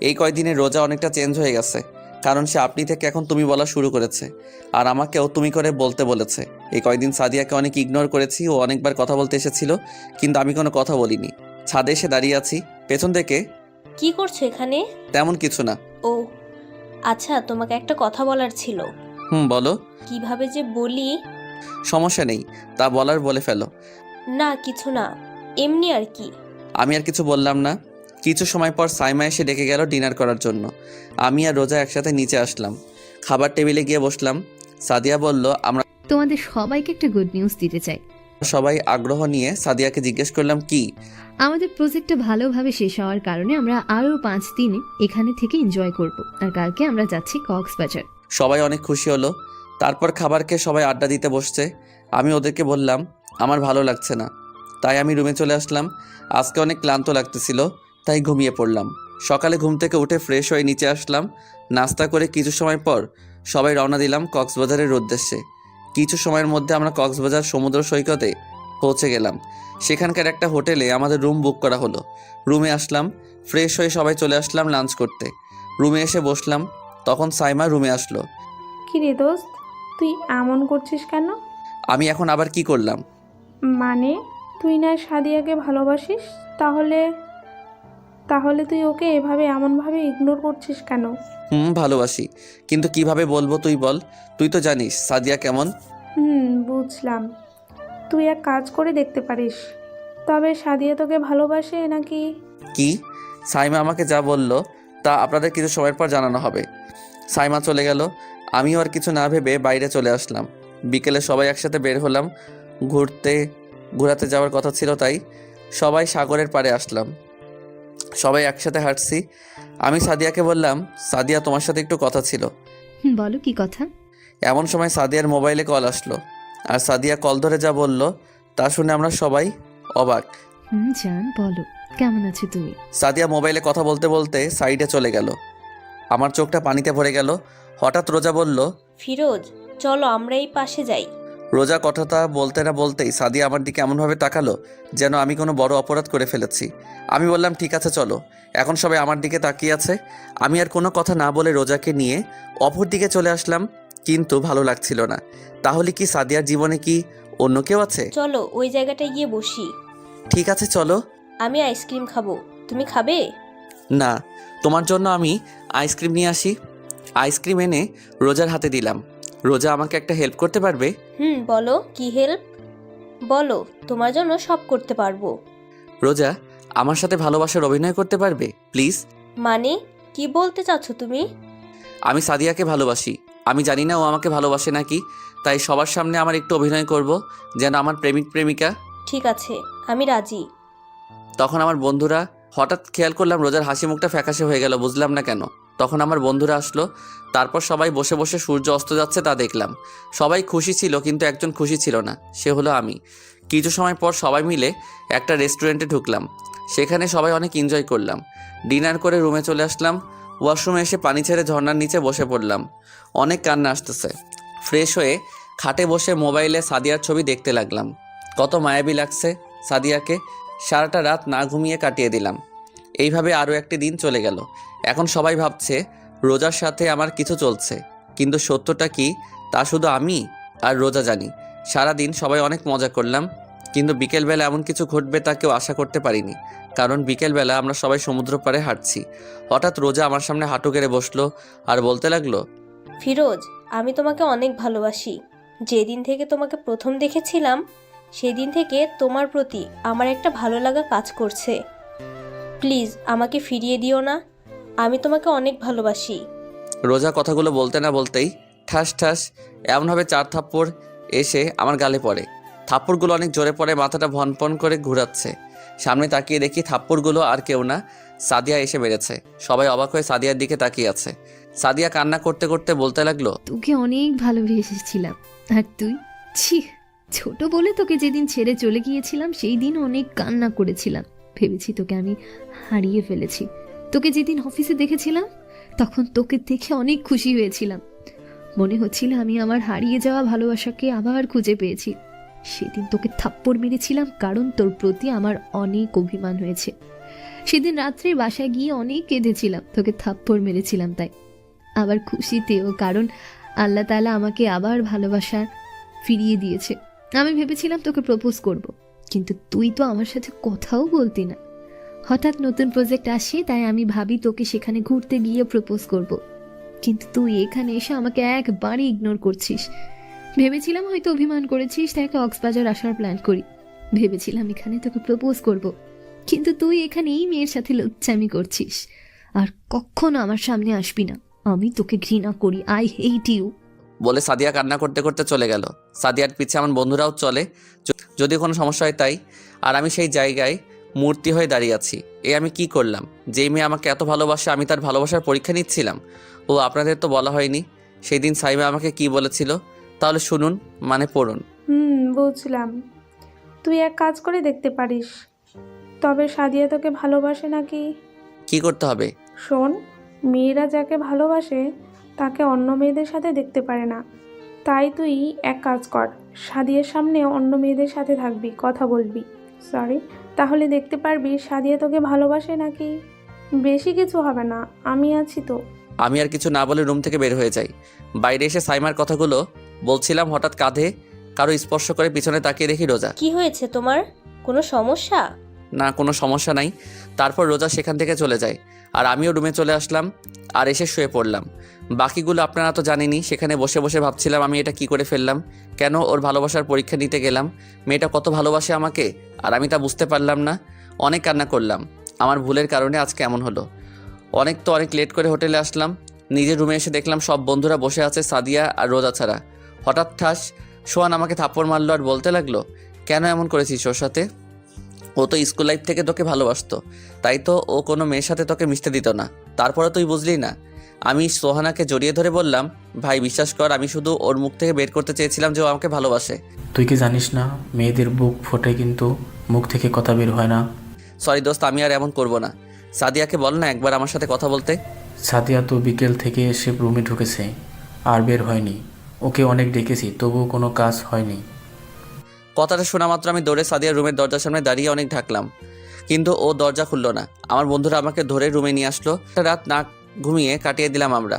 এই কয়দিনে রোজা অনেকটা চেঞ্জ হয়ে গেছে, কারণ সে আপনি থেকে এখন তুমি বলা শুরু করেছে, আর আমাকেও তুমি করে বলতে বলেছে। এই কয়দিন সাদিয়াকে অনেক ইগনোর করেছি। ও অনেকবার কথা বলতে এসেছিল, কিন্তু আমি কোনো কথা বলিনি। ছাদে এসে দাঁড়িয়ে আছি। পেছন থেকে, কি করছো এখানে? তেমন কিছু না। ও আচ্ছা, তোমাকে একটা কথা বলার ছিল। বলো। কিভাবে যে বলি। সমস্যা নেই, তা বলার বলে ফেলো। না কিছু না, এমনি আর কি। আমি আর কিছু বললাম না। কিছু সময় পর সাইমা এসে ডেকে গেল ডিনার করার জন্য। আমি আর রোজা একসাথে নিচে আসলাম। খাবার টেবিলে গিয়ে বসলাম। সাদিয়া বলল, আমরা তোমাদের সবাইকে একটা গুড নিউজ দিতে চাই। সবাই আগ্রহ নিয়ে সাদিয়াকে জিজ্ঞেস করলাম কি। আমাদের প্রজেক্টটা ভালোভাবে শেষ হওয়ার কারণে আমরা আরও 5 দিন এখানে থেকে এনজয় করব। আর কালকে আমরা যাচ্ছি কক্সবাজার। সবাই অনেক খুশি হলো। তারপর খাবার খেয়ে সবাই আড্ডা দিতে বসছে। আমি ওদেরকে বললাম আমার ভালো লাগছে না, তাই আমি রুমে চলে আসলাম। আজকে অনেক ক্লান্ত লাগতেছিল, তাই ঘুমিয়ে পড়লাম। সকালে ঘুম থেকে উঠে ফ্রেশ হয়ে নিচে আসলাম। নাস্তা করে কিছু সময় পর সবাই রওনা দিলাম কক্সবাজারের উদ্দেশ্যে। কিছু সময়ের মধ্যে আমরা কক্সবাজার সমুদ্র সৈকতে পৌঁছে গেলাম। সেখানকার একটা হোটেলে আমাদের রুম বুক করা হলো। রুমে আসলাম, ফ্রেশ হয়ে সবাই চলে আসলাম লাঞ্চ করতে। রুমে এসে বসলাম, তখন সাইমা রুমে আসলো। কি রে দোস্ত, তুই এমন করছিস কেন? আমি এখন আবার কি করলাম? মানে তুই না সাদিয়াকে ভালোবাসিস, তাহলে তাহলে তুই ওকে এভাবে এমনভাবে ইগনোর করছিস কেন? ভালোবাসি, কিন্তু কিভাবে বলবো তুই বল। তুই তো জানিস সাদিয়া কেমন। বুঝলাম। তুই এক কাজ করে দেখতে পারিস। তবে সাদিয়া তোকে ভালোবাসে নাকি? কি? সাইমা আমাকে যা বলল তা আপনাদের কিছু সময়ের পর জানানো হবে। সাইমা চলে গেল। আমিও আর কিছু না ভেবে বাইরে চলে আসলাম। বিকেলে সবাই একসাথে বের হলাম। ঘোরাতে যাওয়ার কথা ছিল, তাই সবাই সাগরের পাড়ে আসলাম। সবাই একসাথে হাঁটছি। আমি সাদিয়াকে বললাম, সাদিয়া তোমার সাথে একটু কথা ছিল। বলো কি কথা? এমন সময় সাদিয়ার মোবাইলে কল আসলো। আর সাদিয়া কল ধরে যা বলল তা শুনে আমরা সবাই অবাক। জান বলো, কেমন আছো তুমি? সাদিয়া মোবাইলে কথা বলতে বলতে সাইডে চলে গেল। আমার চোখটা পানিতে ভরে গেল। হঠাৎ রোজা বলল, ফিরোজ চলো আমরা এই পাশে যাই। রোজা কথাটা বলতে না বলতেই সাদিয়া আমার দিকে এমনভাবে তাকালো যেন আমি কোনো বড় অপরাধ করে ফেলেছি। আমি বললাম ঠিক আছে চলো। এখন সবাই আমার দিকে তাকিয়ে আছে। আমি আর কোনো কথা না বলে রোজাকে নিয়ে অপর দিকে চলে আসলাম, কিন্তু ভালো লাগছিল না। তাহলে কি সাদিয়ার জীবনে কি অন্য কেউ আছে? চলো ওই জায়গাটায় গিয়ে বসি। ঠিক আছে চলো। আমি আইসক্রিম খাবো, তুমি খাবে? না, তোমার জন্য আমি আইসক্রিম নিয়ে আসি। আইসক্রিম এনে রোজার হাতে দিলাম। রোজা আমাকে একটা হেল্প করতে পারবে? বলো কি হেল্প? বলো, তোমার জন্য সব করতে পারবো। রোজা আমার সাথে ভালোবাসার অভিনয় করতে পারবে প্লিজ? মানে কি বলতে চাচ্ছ তুমি? আমি সাদিয়াকে ভালোবাসি। আমি জানি না ও আমাকে ভালোবাসে নাকি, তাই সবার সামনে আমার একটু অভিনয় করব যেন আমার প্রেমিক প্রেমিকা। ঠিক আছে, আমি রাজি। তখন আমার বন্ধুরা, হঠাৎ খেয়াল করলাম রোজার হাসি মুখটা ফ্যাকাশে হয়ে গেল, বুঝলাম না কেন। তখন আমার বন্ধুরা আসলো। তারপর সবাই বসে বসে সূর্য অস্ত যাচ্ছে তা দেখলাম। সবাই খুশি ছিল, কিন্তু একজন খুশি ছিল না, সে হলো আমি। কিছু সময় পর সবাই মিলে একটা রেস্টুরেন্টে ঢুকলাম। সেখানে সবাই অনেক এনজয় করলাম। ডিনার করে রুমে চলে আসলাম। ওয়াশরুমে এসে পানি ছেড়ে ঝর্ণার নিচে বসে পড়লাম। অনেক কান্না আসতেছে। ফ্রেশ হয়ে খাটে বসে মোবাইলে সাদিয়ার ছবি দেখতে লাগলাম। কত মায়াবী লাগছে সাদিয়াকে। সারাটা রাত না ঘুমিয়ে কাটিয়ে দিলাম। এইভাবে আরও একটি দিন চলে গেল। এখন সবাই ভাবছে রোজার সাথে আমার কিছু চলছে, কিন্তু সত্যটা কি তা শুধু আমি আর রোজা জানি। সারাদিন সবাই অনেক মজা করলাম, কিন্তু বিকেলবেলা এমন কিছু ঘটবে তা কেউ আশা করতে পারিনি। কারণ বিকেলবেলা আমরা সবাই সমুদ্র পাড়ে হাঁটছি। হঠাৎ রোজা আমার সামনে হাঁটু গেড়ে বসলো আর বলতে লাগলো, ফিরোজ আমি তোমাকে অনেক ভালোবাসি। যেদিন থেকে তোমাকে প্রথম দেখেছিলাম সেদিন থেকে তোমার প্রতি আমার একটা ভালো লাগা কাজ করছে। প্লিজ আমাকে ফিরিয়ে দিও না, আমি তোমাকে অনেক ভালোবাসি। রোজা কথাগুলো বলতে না বলতেই ঠাস ঠাস এমনভাবে 4 থাপ্পড় এসে আমার গালে পড়ে। থাপ্পড়গুলো অনেক জোরে পড়ে, মাথাটা ভনপন করে ঘুরাচ্ছে। সামনে তাকিয়ে দেখি থাপ্পড়গুলো আর কেউ না, সাদিয়া এসে বেড়েছে। সবাই অবাক হয়ে সাদিয়ার দিকে তাকিয়ে আছে। সাদিয়া কান্না করতে করতে বলতে লাগলো, তোকে অনেক ভালোবেসেছিলাম, আর তুই ছি, ছোট বলে তোকে যেদিন ছেড়ে চলে গিয়েছিলাম সেই দিন অনেক কান্না করেছিলাম। ভেবেছি তোকে আমি হারিয়ে ফেলেছি। তোকে যেদিন অফিসে দেখেছিলাম তখন তোকে দেখে অনেক খুশি হয়েছিলাম। মনে হচ্ছিল আমি আমার হারিয়ে যাওয়া ভালোবাসাকে আবার খুঁজে পেয়েছি। সেদিন তোকে থাপ্পড় মেরেছিলাম কারণ তোর প্রতি আমার অনেক অভিমান হয়েছে। সেদিন রাত্রে বাসায় গিয়ে অনেক কেঁদেছিলাম, তোকে থাপ্পড় মেরেছিলাম তাই। আবার খুশিতেও, কারণ আল্লাহ তাআলা আমাকে আবার ভালোবাসা ফিরিয়ে দিয়েছে। আমি ভেবেছিলাম তোকে প্রপোজ করব, কিন্তু তুই তো আমার সাথে কথাও বলতি না। হঠাৎ নতুন প্রজেক্ট আসে, তাই আমি ভাবি তোকে সেখানে ঘুরতে গিয়ে প্রপোজ করব, কিন্তু তুই এখানে এসে আমাকে একবারই ইগনোর করছিস। ভেবেছিলাম হয়তো অভিমান করেছিস, তাই কক্সবাজার আসার প্ল্যান করি। ভেবেছিলাম এখানে তোকে প্রপোজ করব, কিন্তু তুই এখানে এই মেয়ের সাথে লুচ্চামি করছিস। আর কখনো আমার সামনে আসবি না, আমি তোকে ঘৃণা করি। I hate you. বলে সাদিয়া কান্না করতে করতে চলে গেল। সাদিয়ার পিছে আমার বন্ধুরাও চলে যদি কোনো সমস্যা হয় তাই। আর আমি সেই জায়গায় মূর্তি হয়ে দাঁড়িয়ে আছি। আমি কি করলাম? যেই মেয়ে আমাকে এত ভালোবাসে আমি তার ভালোবাসার পরীক্ষা নিচ্ছিলাম। ও আপনাদের তো বলা হয়নি সেই দিন সাইমা আমাকে কি বলেছিল, তাহলে শুনুন, মানে পড়ুন। বুঝলাম। তুই এক কাজ করে দেখতে পারিস। তবে সাদিয়া তোকে ভালোবাসে নাকি? কি করতে হবে? শোন, মেয়েরা যাকে ভালোবাসে তাকে অন্য মেয়েদের সাথে দেখতে পারে না। তাই তুই এক কাজ কর, সাদিয়ার সামনে অন্য মেয়েদের সাথে থাকবি, কথা বলবি, তাহলে দেখতে পারবি সাদিয়া তোকে ভালোবাসে নাকি। বেশি কিছু হবে না, আমি আছি তো। আমি আর কিছু না বলে রুম থেকে বের হয়ে যাই। বাইরে এসে সাইমার কথাগুলো বলছিলাম, হঠাৎ কাঁধে কারো স্পর্শ করে পিছনে তাকিয়ে দেখি রোজা। কি হয়েছে তোমার? কোনো সমস্যা? না, কোনো সমস্যা নাই। তারপর রোজা সেখান থেকে চলে যায় আর আমিও রুমে চলে আসলাম আর এসে শুয়ে পড়লাম। বাকিগুলো আপনারা তো জানেনই। সেখানে বসে বসে ভাবছিলাম আমি এটা কি করে ফেললাম, কেন ওর ভালোবাসার পরীক্ষা নিতে গেলাম। মেয়েটা কত ভালোবাসে আমাকে আর আমি তা বুঝতে পারলাম না। অনেক কান্না করলাম, আমার ভুলের কারণে আজকে এমন হলো। অনেক লেট করে হোটেলে আসলাম। নিজের রুমে এসে দেখলাম সব বন্ধুরা বসে আছে সাদিয়া আর রোজা ছাড়া। হঠাৎ ঠাস সোহান আমাকে থাপ্পড় মারলো আর বলতে লাগলো, কেন এমন করেছিস ওর সাথে? ও তো স্কুল লাইফ থেকে তোকে ভালোবাসতো, তাই তো ও কোনো মেয়ের সাথে তোকে মিশতে দিত না। তারপরে তুই বুঝলি না। আমি সোহানাকে জড়িয়ে ধরে বললাম, ভাই বিশ্বাস কর, আমি শুধু ওর মুখ থেকে বের করতে চেয়েছিলাম যে ও আমাকে ভালোবাসে। তুই কি জানিস না মেয়েদের বুক ফোটে কিন্তু মুখ থেকে কথা বের হয় না? সরি দোস্ত, আমি আর এমন করব না। সাদিয়াকে বল না একবার আমার সাথে কথা বলতে। সাদিয়া তো বিকেল থেকে এসে রুমে ঢুকেছে আর বের হয়নি। ওকে অনেক ডেকেছি, তবুও কোনো কাজ হয়নি। কথাটা শোনা মাত্র আমি দৌড়ে সাদিয়ার রুমের দরজার সামনে দাঁড়িয়ে অনেক ঢাকলাম, কিন্তু ও দরজা খুললো না। আমার বন্ধুরা আমাকে ধরে রুমে নিয়ে আসলো। একটা রাত না ঘুমিয়ে কাটিয়ে দিলাম আমরা।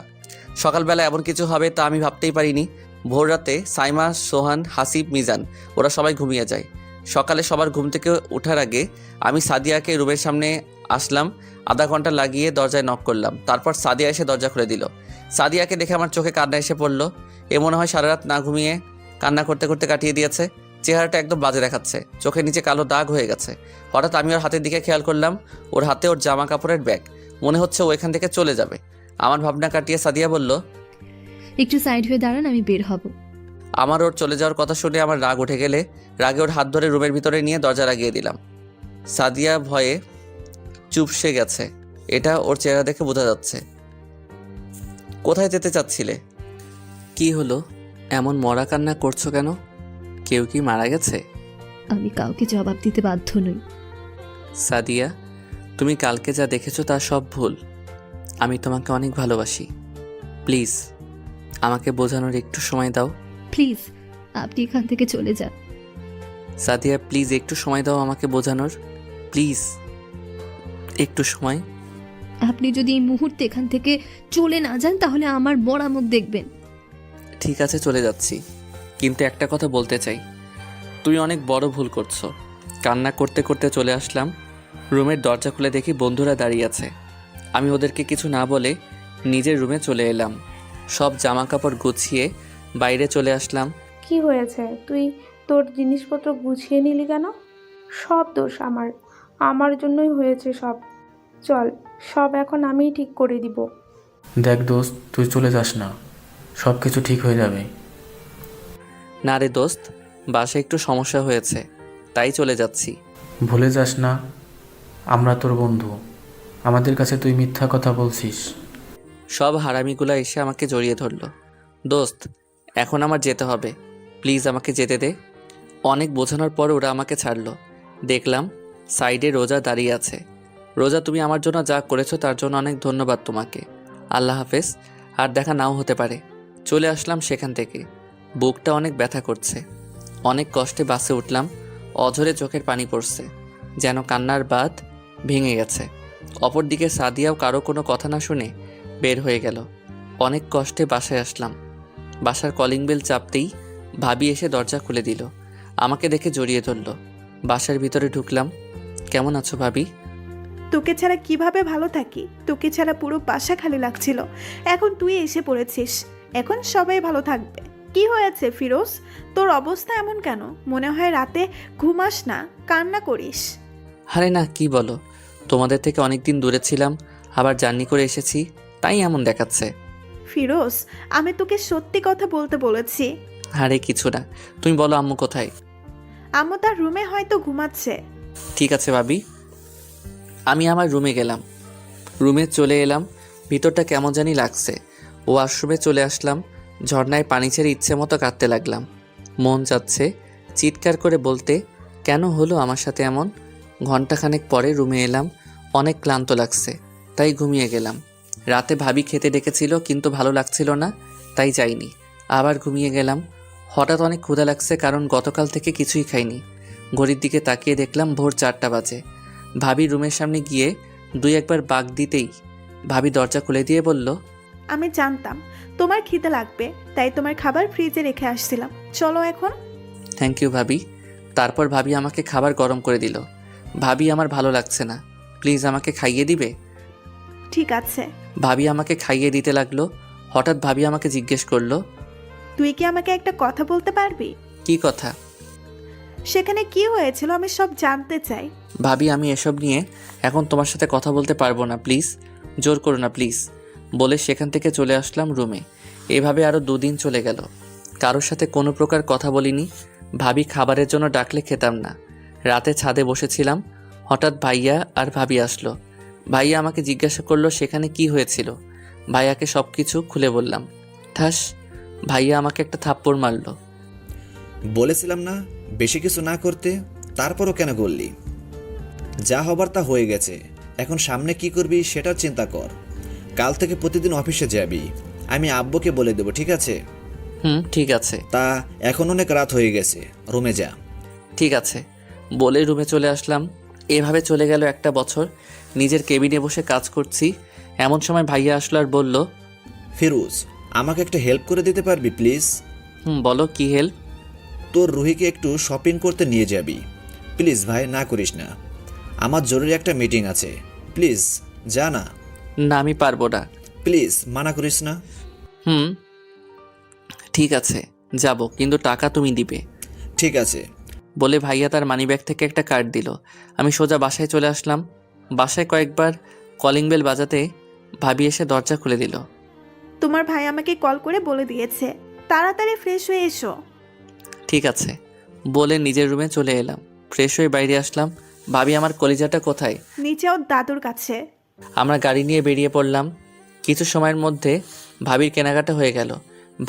সকালবেলা এমন কিছু হবে তা আমি ভাবতেই পারিনি। ভোর রাতে সাইমা, সোহান, হাসিব, মিজান ওরা সবাই ঘুমিয়ে যায়। সকালে সবার ঘুম থেকে ওঠার আগে আমি সাদিয়াকে রুমের সামনে আসলাম। আধা ঘন্টা লাগিয়ে দরজায় নক করলাম। তারপর সাদিয়া এসে দরজা খুলে দিল। সাদিয়াকে দেখে আমার চোখে কান্না এসে পড়লো। মনে হয় সারা রাত না ঘুমিয়ে কান্না করতে করতে কাটিয়ে দিয়েছে। চেহারাটা একদম বাজে দেখাচ্ছে, চোখের নিচে কালো দাগ হয়ে গেছে। হঠাৎ আমি ওর হাতের দিকে খেয়াল করলাম, ওর হাতে ওর জামা কাপড়ের ব্যাগ। মনে হচ্ছে ও এখান থেকে চলে যাবে। আমার ভাবনা কাটিয়ে সাদিয়া বলল, একটু সাইড হয়ে দাঁড়ান, আমি বের হব। আমার ওর চলে যাওয়ার কথা শুনে আমার রাগ উঠে গেলে রাগে ওর হাত ধরে রুমের ভিতরে নিয়ে দরজা লাগিয়ে দিলাম। সাদিয়া ভয়ে চুপসে গেছে, এটা ওর চেহারা দেখে বোঝা যাচ্ছে। কোথায় যেতে চাচ্ছিলে? কি হলো, এমন মরা কান্না করছো কেন? কেউ কি মারা গেছে? আমি কাউকে জবাব দিতে বাধ্য নই। সাদিয়া, তুমি কালকে যা দেখেছো তা সব ভুল। আমি তোমাকে অনেক ভালোবাসি। প্লিজ আমাকে বোঝানোর একটু সময় দাও। প্লিজ আপনি এখান থেকে চলে যান। সাদিয়া প্লিজ একটু সময় দাও আমাকে বোঝানোর, প্লিজ একটু সময়। আপনি যদি এই মুহূর্তে এখান থেকে চলে না যান তাহলে আমার মরা মুখ দেখবেন। ঠিক আছে চলে যাচ্ছি, কিন্তু একটা কথা বলতে চাই, তুমি অনেক বড় ভুল করছো। কান্না করতে করতে চলে আসলাম। রুমের দরজা খুলে দেখি বন্ধুরা দাঁড়িয়ে আছে। আমি ওদেরকে কিছু না বলে নিজের রুমে চলে এলাম। সব জামা কাপড় গুছিয়ে বাইরে চলে আসলাম। কি হয়েছে? তুই তোর জিনিসপত্র গুছিয়ে নিলি কেন? সব দোষ আমার জন্যই হয়েছে সব। চল, সব এখন আমিই ঠিক করে দিব। দেখ দোস্ত, তুই চলে যাস না, সব কিছু ঠিক হয়ে যাবে। না রে দোস্ত, বাসায় একটু সমস্যা হয়েছে তাই চলে যাচ্ছি। ভুলে যাস না আমরা তোর বন্ধু, আমাদের কাছে তুই মিথ্যা কথা বলছিস। সব হারামিগুলো এসে আমাকে জড়িয়ে ধরলো। দোস্ত এখন আমার যেতে হবে, প্লিজ আমাকে যেতে দে। অনেক বোঝানোর পর ওরা আমাকে ছাড়লো। দেখলাম সাইডে রোজা দাঁড়িয়ে আছে। রোজা, তুমি আমার জন্য যা করেছো তার জন্য অনেক ধন্যবাদ তোমাকে। আল্লাহ হাফেজ, আর দেখা নাও হতে পারে। চলে আসলাম সেখান থেকে। বুকটা অনেক ব্যথা করছে। অনেক কষ্টে বাসে উঠলাম। অঝরে চোখের পানি পড়ছে, যেন কান্নার বাঁধ ভেঙে গেছে। অপরদিকে সাদিয়াও কারো কোনো কথা না শুনে বের হয়ে গেল। অনেক কষ্টে বাসায় আসলাম। বাসার কলিং বেল চাপতেই ভাবি এসে দরজা খুলে দিল। আমাকে দেখে জড়িয়ে ধরল। বাসার ভিতরে ঢুকলাম। কেমন আছো ভাবি? তোকে ছাড়া কিভাবে ভালো থাকি? তোকে ছাড়া পুরো বাসা খালি লাগছিল। এখন তুই এসে পড়েছিস, এখন সবাই ভালো থাকবে। কি হয়েছে ফিরোজ, তোর অবস্থা এমন কেন? মনে হয় রাতে ঘুমাস না, কান্না করিস। আরে না, কি বলো, তোমাদের থেকে অনেক দিন দূরে ছিলাম, আবার জার্নি করে এসেছি, তাই এমন দেখাচ্ছে। ফিরোজ, আমি তোকে সত্যি কথা বলতে বলেছি। আরে কিছু না, তুমি বলো আম্মু কোথায়? আম্মু তার রুমে হয়তো ঘুমাচ্ছে। ঠিক আছে ভাবি। আমি আমার রুমে গেলাম, রুমে চলে এলাম। ভিতরটা কেমন জানি লাগছে। ওয়াশরুমে চলে আসলাম, ঝর্ণায় পানি ছেড়ে ইচ্ছে মতো কাঁদতে লাগলাম। মন যাচ্ছে চিৎকার করে বলতে, কেন হলো আমার সাথে এমন। ঘন্টাখানেক পরে রুমে এলাম, অনেক ক্লান্ত লাগছে, তাই ঘুমিয়ে গেলাম। রাতে ভাবি খেতে ডেকেছিল কিন্তু ভালো লাগছিল না, তাই যাইনি, আবার ঘুমিয়ে গেলাম। হঠাৎ অনেক ক্ষুধা লাগছে, কারণ গতকাল থেকে কিছুই খাইনি। ঘড়ির দিকে তাকিয়ে দেখলাম ভোর 4টা বাজে। ভাবি রুমের সামনে গিয়ে 2-1 বাগ দিতেই ভাবি দরজা খুলে দিয়ে বলল, আমি জানতাম তোমার খিদে লাগবে, তাই তোমার খাবার ফ্রিজে রেখে আসছিলাম। চলো এখন। থ্যাংক ইউ ভাবি। তারপর ভাবি আমাকে খাবার গরম করে দিল। ভাবি আমার ভালো লাগছে না, প্লিজ আমাকে খাইয়ে দিবে? ঠিক আছে। ভাবি আমাকে খাইয়ে দিতে লাগলো। হঠাৎ ভাবি আমাকে জিজ্ঞেস করলো, তুই কি আমাকে একটা কথা বলতে পারবি? কি কথা? সেখানে কি হয়েছিল আমি সব জানতে চাই। ভাবি আমি এসব নিয়ে এখন তোমার সাথে কথা বলতে পারবো না, প্লিজ, জোর করো না প্লিজ, বলে সেখান থেকে চলে আসলাম রুমে। এভাবে আরও 2 দিন চলে গেল, কারোর সাথে কোনো প্রকার কথা বলিনি। ভাবি খাবারের জন্য ডাকলে খেতাম না। রাতে ছাদে বসেছিলাম, হঠাৎ ভাইয়া আর ভাবি আসলো। ভাইয়া আমাকে জিজ্ঞাসা করলো সেখানে কি হয়েছিল। ভাইয়াকে সব কিছু খুলে বললাম। ঠাস, ভাইয়া আমাকে একটা থাপ্পড় মারলো। বলেছিলাম না বেশি কিছু না করতে, তারপরও কেন করলি? যা হবার তা হয়ে গেছে, এখন সামনে কি করবি সেটার চিন্তা কর। কাল থেকে প্রতিদিন অফিসে যাবি, আমি আব্বুকে বলে দেবো, ঠিক আছে? ঠিক আছে। তা এখন অনেক রাত হয়ে গেছে, রুমে যা। ঠিক আছে বলে রুমে চলে আসলাম। এভাবে চলে গেল 1টা বছর। নিজের কেবিনে বসে কাজ করছি, এমন সময় ভাইয়া আসলো আর বলল, ফিরোজ, আমাকে একটা হেল্প করে দিতে পারবি প্লিজ? বলো কি হেল্প? তোর রুহিকে একটু শপিং করতে নিয়ে যাবি প্লিজ ভাই, না করিস না। আমার জরুরি একটা মিটিং আছে, প্লিজ যা না। না আমি পারবো না। প্লিজ মানা করিস না। ঠিক আছে যাব, কিন্তু টাকা তুমি দিবে। ঠিক আছে। বলে ভাইয়া তার মানিব্যাগ থেকে একটা কার্ড দিল। আমি সোজা বাসায় চলে আসলাম। বাসায় কয়েকবার কলিং বেল বাজাতে ভাবি এসে দরজা খুলে দিল। তোমার ভাই আমাকে কল করে বলে দিয়েছে তাড়াতাড়ি ফ্রেশ হয়ে এসো। ঠিক আছে বলে নিজের রুমে চলে এলাম। ফ্রেশ হয়ে বাইরে আসলাম। ভাবি আমার কলিজাটা কোথায়? নিচেও দাদুর কাছে। আমরা গাড়ি নিয়ে বেরিয়ে পড়লাম। কিছু সময়ের মধ্যে ভাবির কেনাকাটা হয়ে গেল।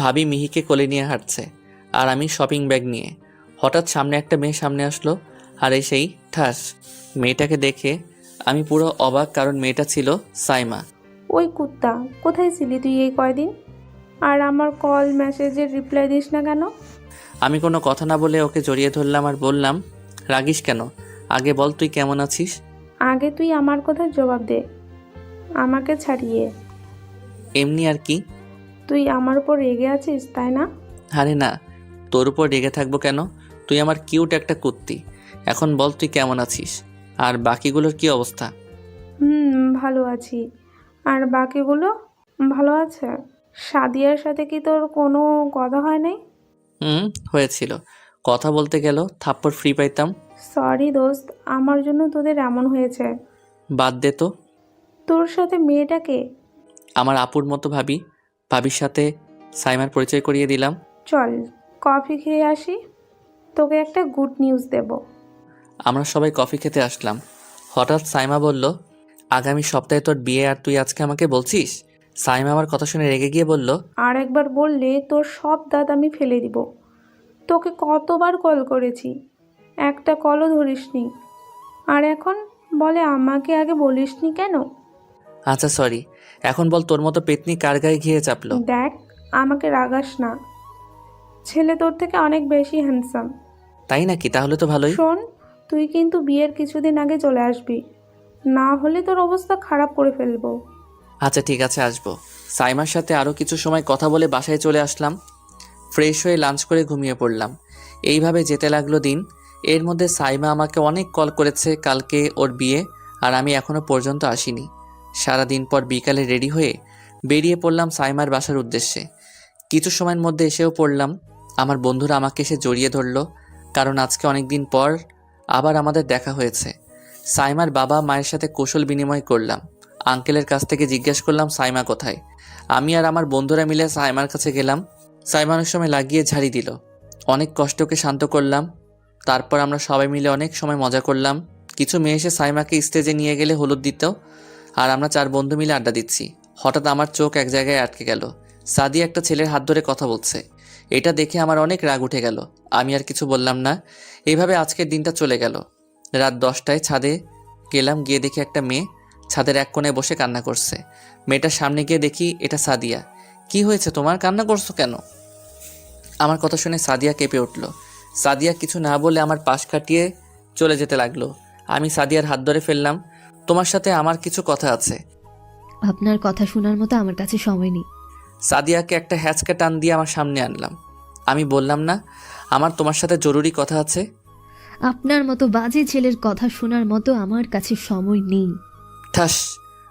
ভাবি মিহিকে কোলে নিয়ে হাঁটছে আর আমি শপিং ব্যাগ নিয়ে। হঠাৎ সামনে একটা মেয়ে সামনে আসলো আর এসেই ঠাস। মেয়েটাকে দেখে আমি পুরো অবাক, কারণ মেয়েটা ছিল সাইমা। ওই কুত্তা, কোথায় ছিলি তুই এই কয়দিন? আর আমার কল মেসেজের রিপ্লাই দিস না কেন? আমি কোনো কথা না বলে ওকে জড়িয়ে ধরলাম আর বললাম, রাগিস কেন, আগে বল তুই কেমন আছিস? আগে তুই আমার কথার জবাব দে, আমাকে ছাড়িয়ে। এমনি আর কি। তুই আমার উপর রেগে আছিস তাই না? আরে না, তোর উপর রেগে থাকবো কেন? তুই আমার কিউট একটা কুত্তি। এখন বল তুই কেমন আছিস, আর বাকিগুলোর কি অবস্থা? ভালো আছি। আর বাকিগুলো ভালো আছে? সাদিয়ার সাথে কি তোর কোনো কথা হয় নাই? হয়েছিল, কথা বলতে গেল থাপ্পড় ফ্রি পাইতাম। সরি দোস্ত, আমার জন্য তোদের এমন হয়েছে। বাদ দে তো। তোর সাথে মেয়েটাকে? আমার আপুর মতো ভাবি। ভাবির সাথে সাইমার পরিচয় করিয়ে দিলাম। চল কফি খেয়ে আসি, তোকে একটা গুড নিউজ দেব। আমরা সবাই কফি খেতে আসলাম। হঠাৎ সাইমা বলল, আগামী সপ্তাহে তোর বিয়ে আর তুই আজকে আমাকে বলছিস? সাইমা আমার কথা শুনে রেগে গিয়ে বলল, আর একবার বললে তোর সব দাঁত আমি ফেলে দিব। তোকে কতবার কল করেছি, একটা কলও ধরিসনি। আর এখন বলে আমাকে আগে বলিসনি কেন? আচ্ছা সরি, এখন বল তোর মতো পেতনি কার গায়ে ঘিয়ে চাপলো? দেখ, আমাকে রাগাস না, ছেলে তোর থেকে অনেক বেশি হ্যান্ডসাম। তাই নাকি? তাহলে তো ভালোই। শোন, তুই কিন্তু বিয়ের কিছুদিন আগে চলে আসবি, না হলে তোর অবস্থা খারাপ করে ফেলবো। আচ্ছা ঠিক আছে আসবো। সাইমার সাথে আরও কিছু সময় কথা বলে বাসায় চলে আসলাম। ফ্রেশ হয়ে লাঞ্চ করে ঘুমিয়ে পড়লাম। এইভাবে যেতে লাগলো দিন। এর মধ্যে সাইমা আমাকে অনেক কল করেছে কালকে ওর বিয়ে, আর আমি এখনও পর্যন্ত আসিনি। সারাদিন পর বিকালে রেডি হয়ে বেরিয়ে পড়লাম সাইমার বাসার উদ্দেশ্যে। কিছু সময়ের মধ্যে এসেও পড়লাম। আমার বন্ধুরা আমাকে এসে জড়িয়ে ধরলো, কারণ আজকে অনেক দিন পর আবার আমাদের দেখা হয়েছে। সাইমার বাবা মায়ের সাথে কৌশল বিনিময় করলাম। আঙ্কেলের কাছ থেকে জিজ্ঞেস করলাম সাইমা কোথায়। আমি আর আমার বন্ধুরা মিলে সাইমার কাছে গেলাম। সাইমা অনেক সময় লাগিয়ে ঝাড়ি দিল। অনেক কষ্টকে শান্ত করলাম। তারপর আমরা সবাই মিলে অনেক সময় মজা করলাম। কিছু মেয়ে এসে সাইমাকে স্টেজে নিয়ে গেলে হলুদ দিত, আর আমরা 4 বন্ধু মিলে আড্ডা দিচ্ছি। হঠাৎ আমার চোখ এক জায়গায় আটকে গেল। সাদিয়া একটা ছেলের হাত ধরে কথা বলছে। এটা দেখে আমার অনেক রাগ উঠে গেল। আমি আর কিছু বললাম না। এইভাবে আজকের দিনটা চলে গেল। রাত 10টায় ছাদে গেলাম, গিয়ে দেখি একটা মেয়ে ছাদের এক কোণে বসে কান্না করছে। মেয়েটার সামনে গিয়ে দেখি এটা সাদিয়া। কি হয়েছে তোমার, কান্না করছো কেন? আমার কথা শুনে সাদিয়া কেঁপে উঠল। সাদিয়া কিছু না বলে আমার পাশ কাটিয়ে চলে যেতে লাগলো। আমি সাদিয়ার হাত ধরে ফেললাম। তোমার সাথে আমার কিছু কথা আছে। আপনার কথা শোনার মতো আমার কাছে সময় নেই। সাদিয়াকে একটা হ্যাচকা টান দিয়ে আমার সামনে আনলাম। আমি বললাম না আমার তোমার সাথে জরুরি কথা আছে? আপনার মতো বাজে ছেলের কথা শোনার মতো আমার কাছে সময় নেই। ঠাস,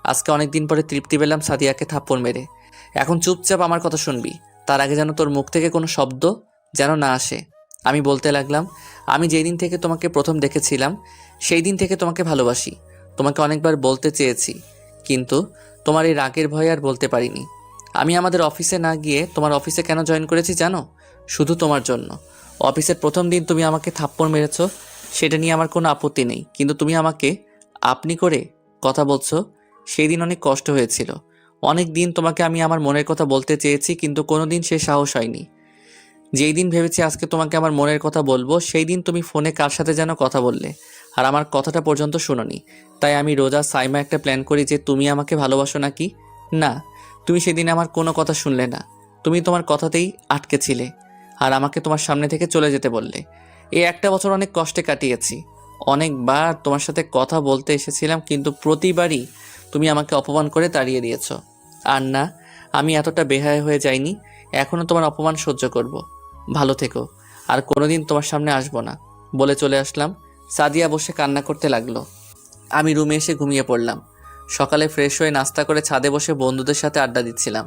আজকে অনেক দিন পরে তৃপ্তি পেলাম সাদিয়াকে থাপ্পড় মেরে। এখন চুপচাপ আমার কথা শুনবি। তার আগে যেন তোর মুখ থেকে কোনো শব্দ যেন না আসে। আমি বলতে লাগলাম, আমি যেই দিন থেকে তোমাকে প্রথম দেখেছিলাম সেই দিন থেকে তোমাকে ভালোবাসি। তোমাকে অনেকবার বলতে চেয়েছি, কিন্তু তোমার এই রাগের ভয়ে আর বলতে পারিনি। আমি আমাদের অফিসে না গিয়ে তোমার অফিসে কেন জয়েন করেছি জানো? শুধু তোমার জন্য। অফিসের প্রথম দিন তুমি আমাকে থাপ্পড় মেরেছো, সেটা নিয়ে আমার কোনো আপত্তি নেই, কিন্তু তুমি আমাকে আপনি করে কথা বলছো, সেই দিন অনেক কষ্ট হয়েছিল। অনেক দিন তোমাকে আমি আমার মনের কথা বলতে চেয়েছি, কিন্তু কোনো দিন সে সাহস হয়নি। যেই দিন ভেবেছি আজকে তোমাকে আমার মনের কথা বলবো, সেই দিন তুমি ফোনে কার সাথে যেন কথা বললে, আর আমার কথাটা পর্যন্ত শোনোনি। তাই আমি রোজা সাইমা একটা প্ল্যান করি যে তুমি আমাকে ভালোবাসো নাকি। না, তুমি সেদিন আমার কোনো কথা শুনলে না। তুমি তোমার কথাতেই আটকে ছিলে, আর আমাকে তোমার সামনে থেকে চলে যেতে বললে। এই একটা বছর অনেক কষ্টে কাটিয়েছি। অনেকবার তোমার সাথে কথা বলতে এসেছিলাম, কিন্তু প্রতিবারই তুমি আমাকে অপমান করে তাড়িয়ে দিয়েছো। আর না, আমি এতটা বেহায়া হয়ে যাইনি। এখনও তোমার অপমান সহ্য করব। ভালো থেকো, আর কোনোদিন তোমার সামনে আসবো না বলে চলে আসলাম। সাদিয়া বসে কান্না করতে লাগলো। আমি রুমে এসে ঘুমিয়ে পড়লাম। সকালে ফ্রেশ হয়ে নাস্তা করে ছাদে বসে বন্ধুদের সাথে আড্ডা দিচ্ছিলাম।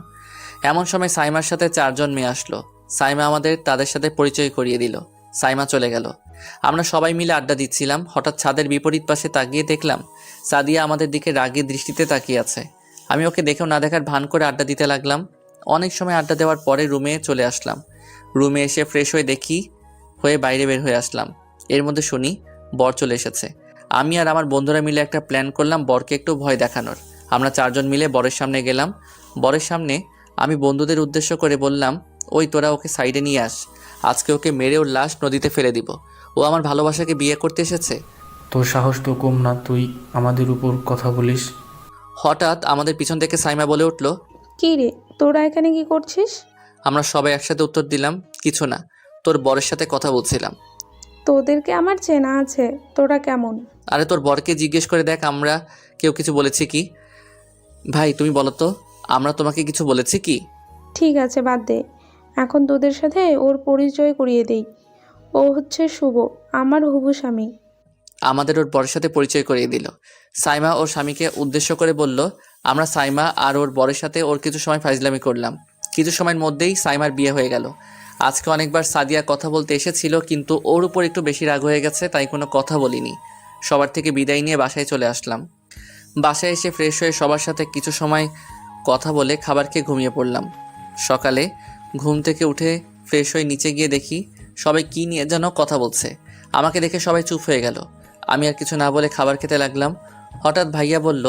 এমন সময় সাইমার সাথে 4 জন মেয়ে আসলো। সাইমা আমাদের তাদের সাথে পরিচয় করিয়ে দিল। সাইমা চলে গেল। আমরা সবাই মিলে আড্ডা দিচ্ছিলাম। হঠাৎ ছাদের বিপরীত পাশে তাকিয়ে দেখলাম সাদিয়া আমাদের দিকে রাগী দৃষ্টিতে তাকিয়ে আছে। আমি ওকে দেখেও না দেখার ভান করে আড্ডা দিতে লাগলাম। অনেক সময় আড্ডা দেওয়ার পরে রুমে চলে আসলাম। রুমে এসে ফ্রেশ হয়ে বাইরে বের হয়ে আসলাম। এর মধ্যে শুনি বর চলে এসেছে। আমি আর আমার বন্ধুরা মিলে একটা প্ল্যান করলাম বরকে একটু ভয় দেখানোর। আমরা 4 জন মিলে বরের সামনে গেলাম। বরের সামনে আমি বন্ধুদের উদ্দেশ্য করে বললাম, ওই তোরা ওকে সাইডে নিয়ে আস। আজকে ওকে মেরে ওর লাশ নদীতে ফেলে দিব। ও আমার ভালোবাসাকে বিয়ে করতে এসেছে। তোর সাহস তো কম না, তুই আমাদের উপর কথা বলিস। হঠাৎ আমাদের পিছন থেকে সাইমা বলে উঠল, কী রে, তোরা এখানে কি করছিস? আমরা সবাই একসাথে উত্তর দিলাম, কিছু না, তোর বরের সাথে কথা বলছিলাম। তোদেরকে আমার চেনা আছে, তোরা কেমন? আরে তোর বরকে জিজ্ঞেস করে দেখ আমরা কেউ কিছু বলেছি কি। ভাই তুমি বলো তো, আমরা তোমাকে কিছু বলেছি কি? ঠিক আছে, বাদ দে। এখন তোদের সাথে ওর পরিচয় করিয়ে দেই। ও হচ্ছে শুভ, আমার হবু স্বামী। আমাদের ওর বরের সাথে পরিচয় করিয়ে দিল। সাইমা ওর স্বামীকে উদ্দেশ্য করে বলল, আমরা সাইমা আর ওর বরের সাথে ওর কিছু সময় ফাইজলামি করলাম। কিছু সময়ের মধ্যেই সাইমার বিয়ে হয়ে গেল। আজকে অনেকবার সাদিয়া কথা বলতে এসেছিল, কিন্তু ওর উপর একটু বেশি রাগ হয়ে গেছে, তাই কোনো কথা বলিনি। সবার থেকে বিদায় নিয়ে বাসায় চলে আসলাম। বাসায় এসে ফ্রেশ হয়ে সবার সাথে কিছু সময় কথা বলে খাবার খেয়ে ঘুমিয়ে পড়লাম। সকালে ঘুম থেকে উঠে ফ্রেশ হয়ে নিচে গিয়ে দেখি সবাই কী নিয়ে যেন কথা বলছে। আমাকে দেখে সবাই চুপ হয়ে গেল। আমি আর কিছু না বলে খাবার খেতে লাগলাম। হঠাৎ ভাইয়া বলল,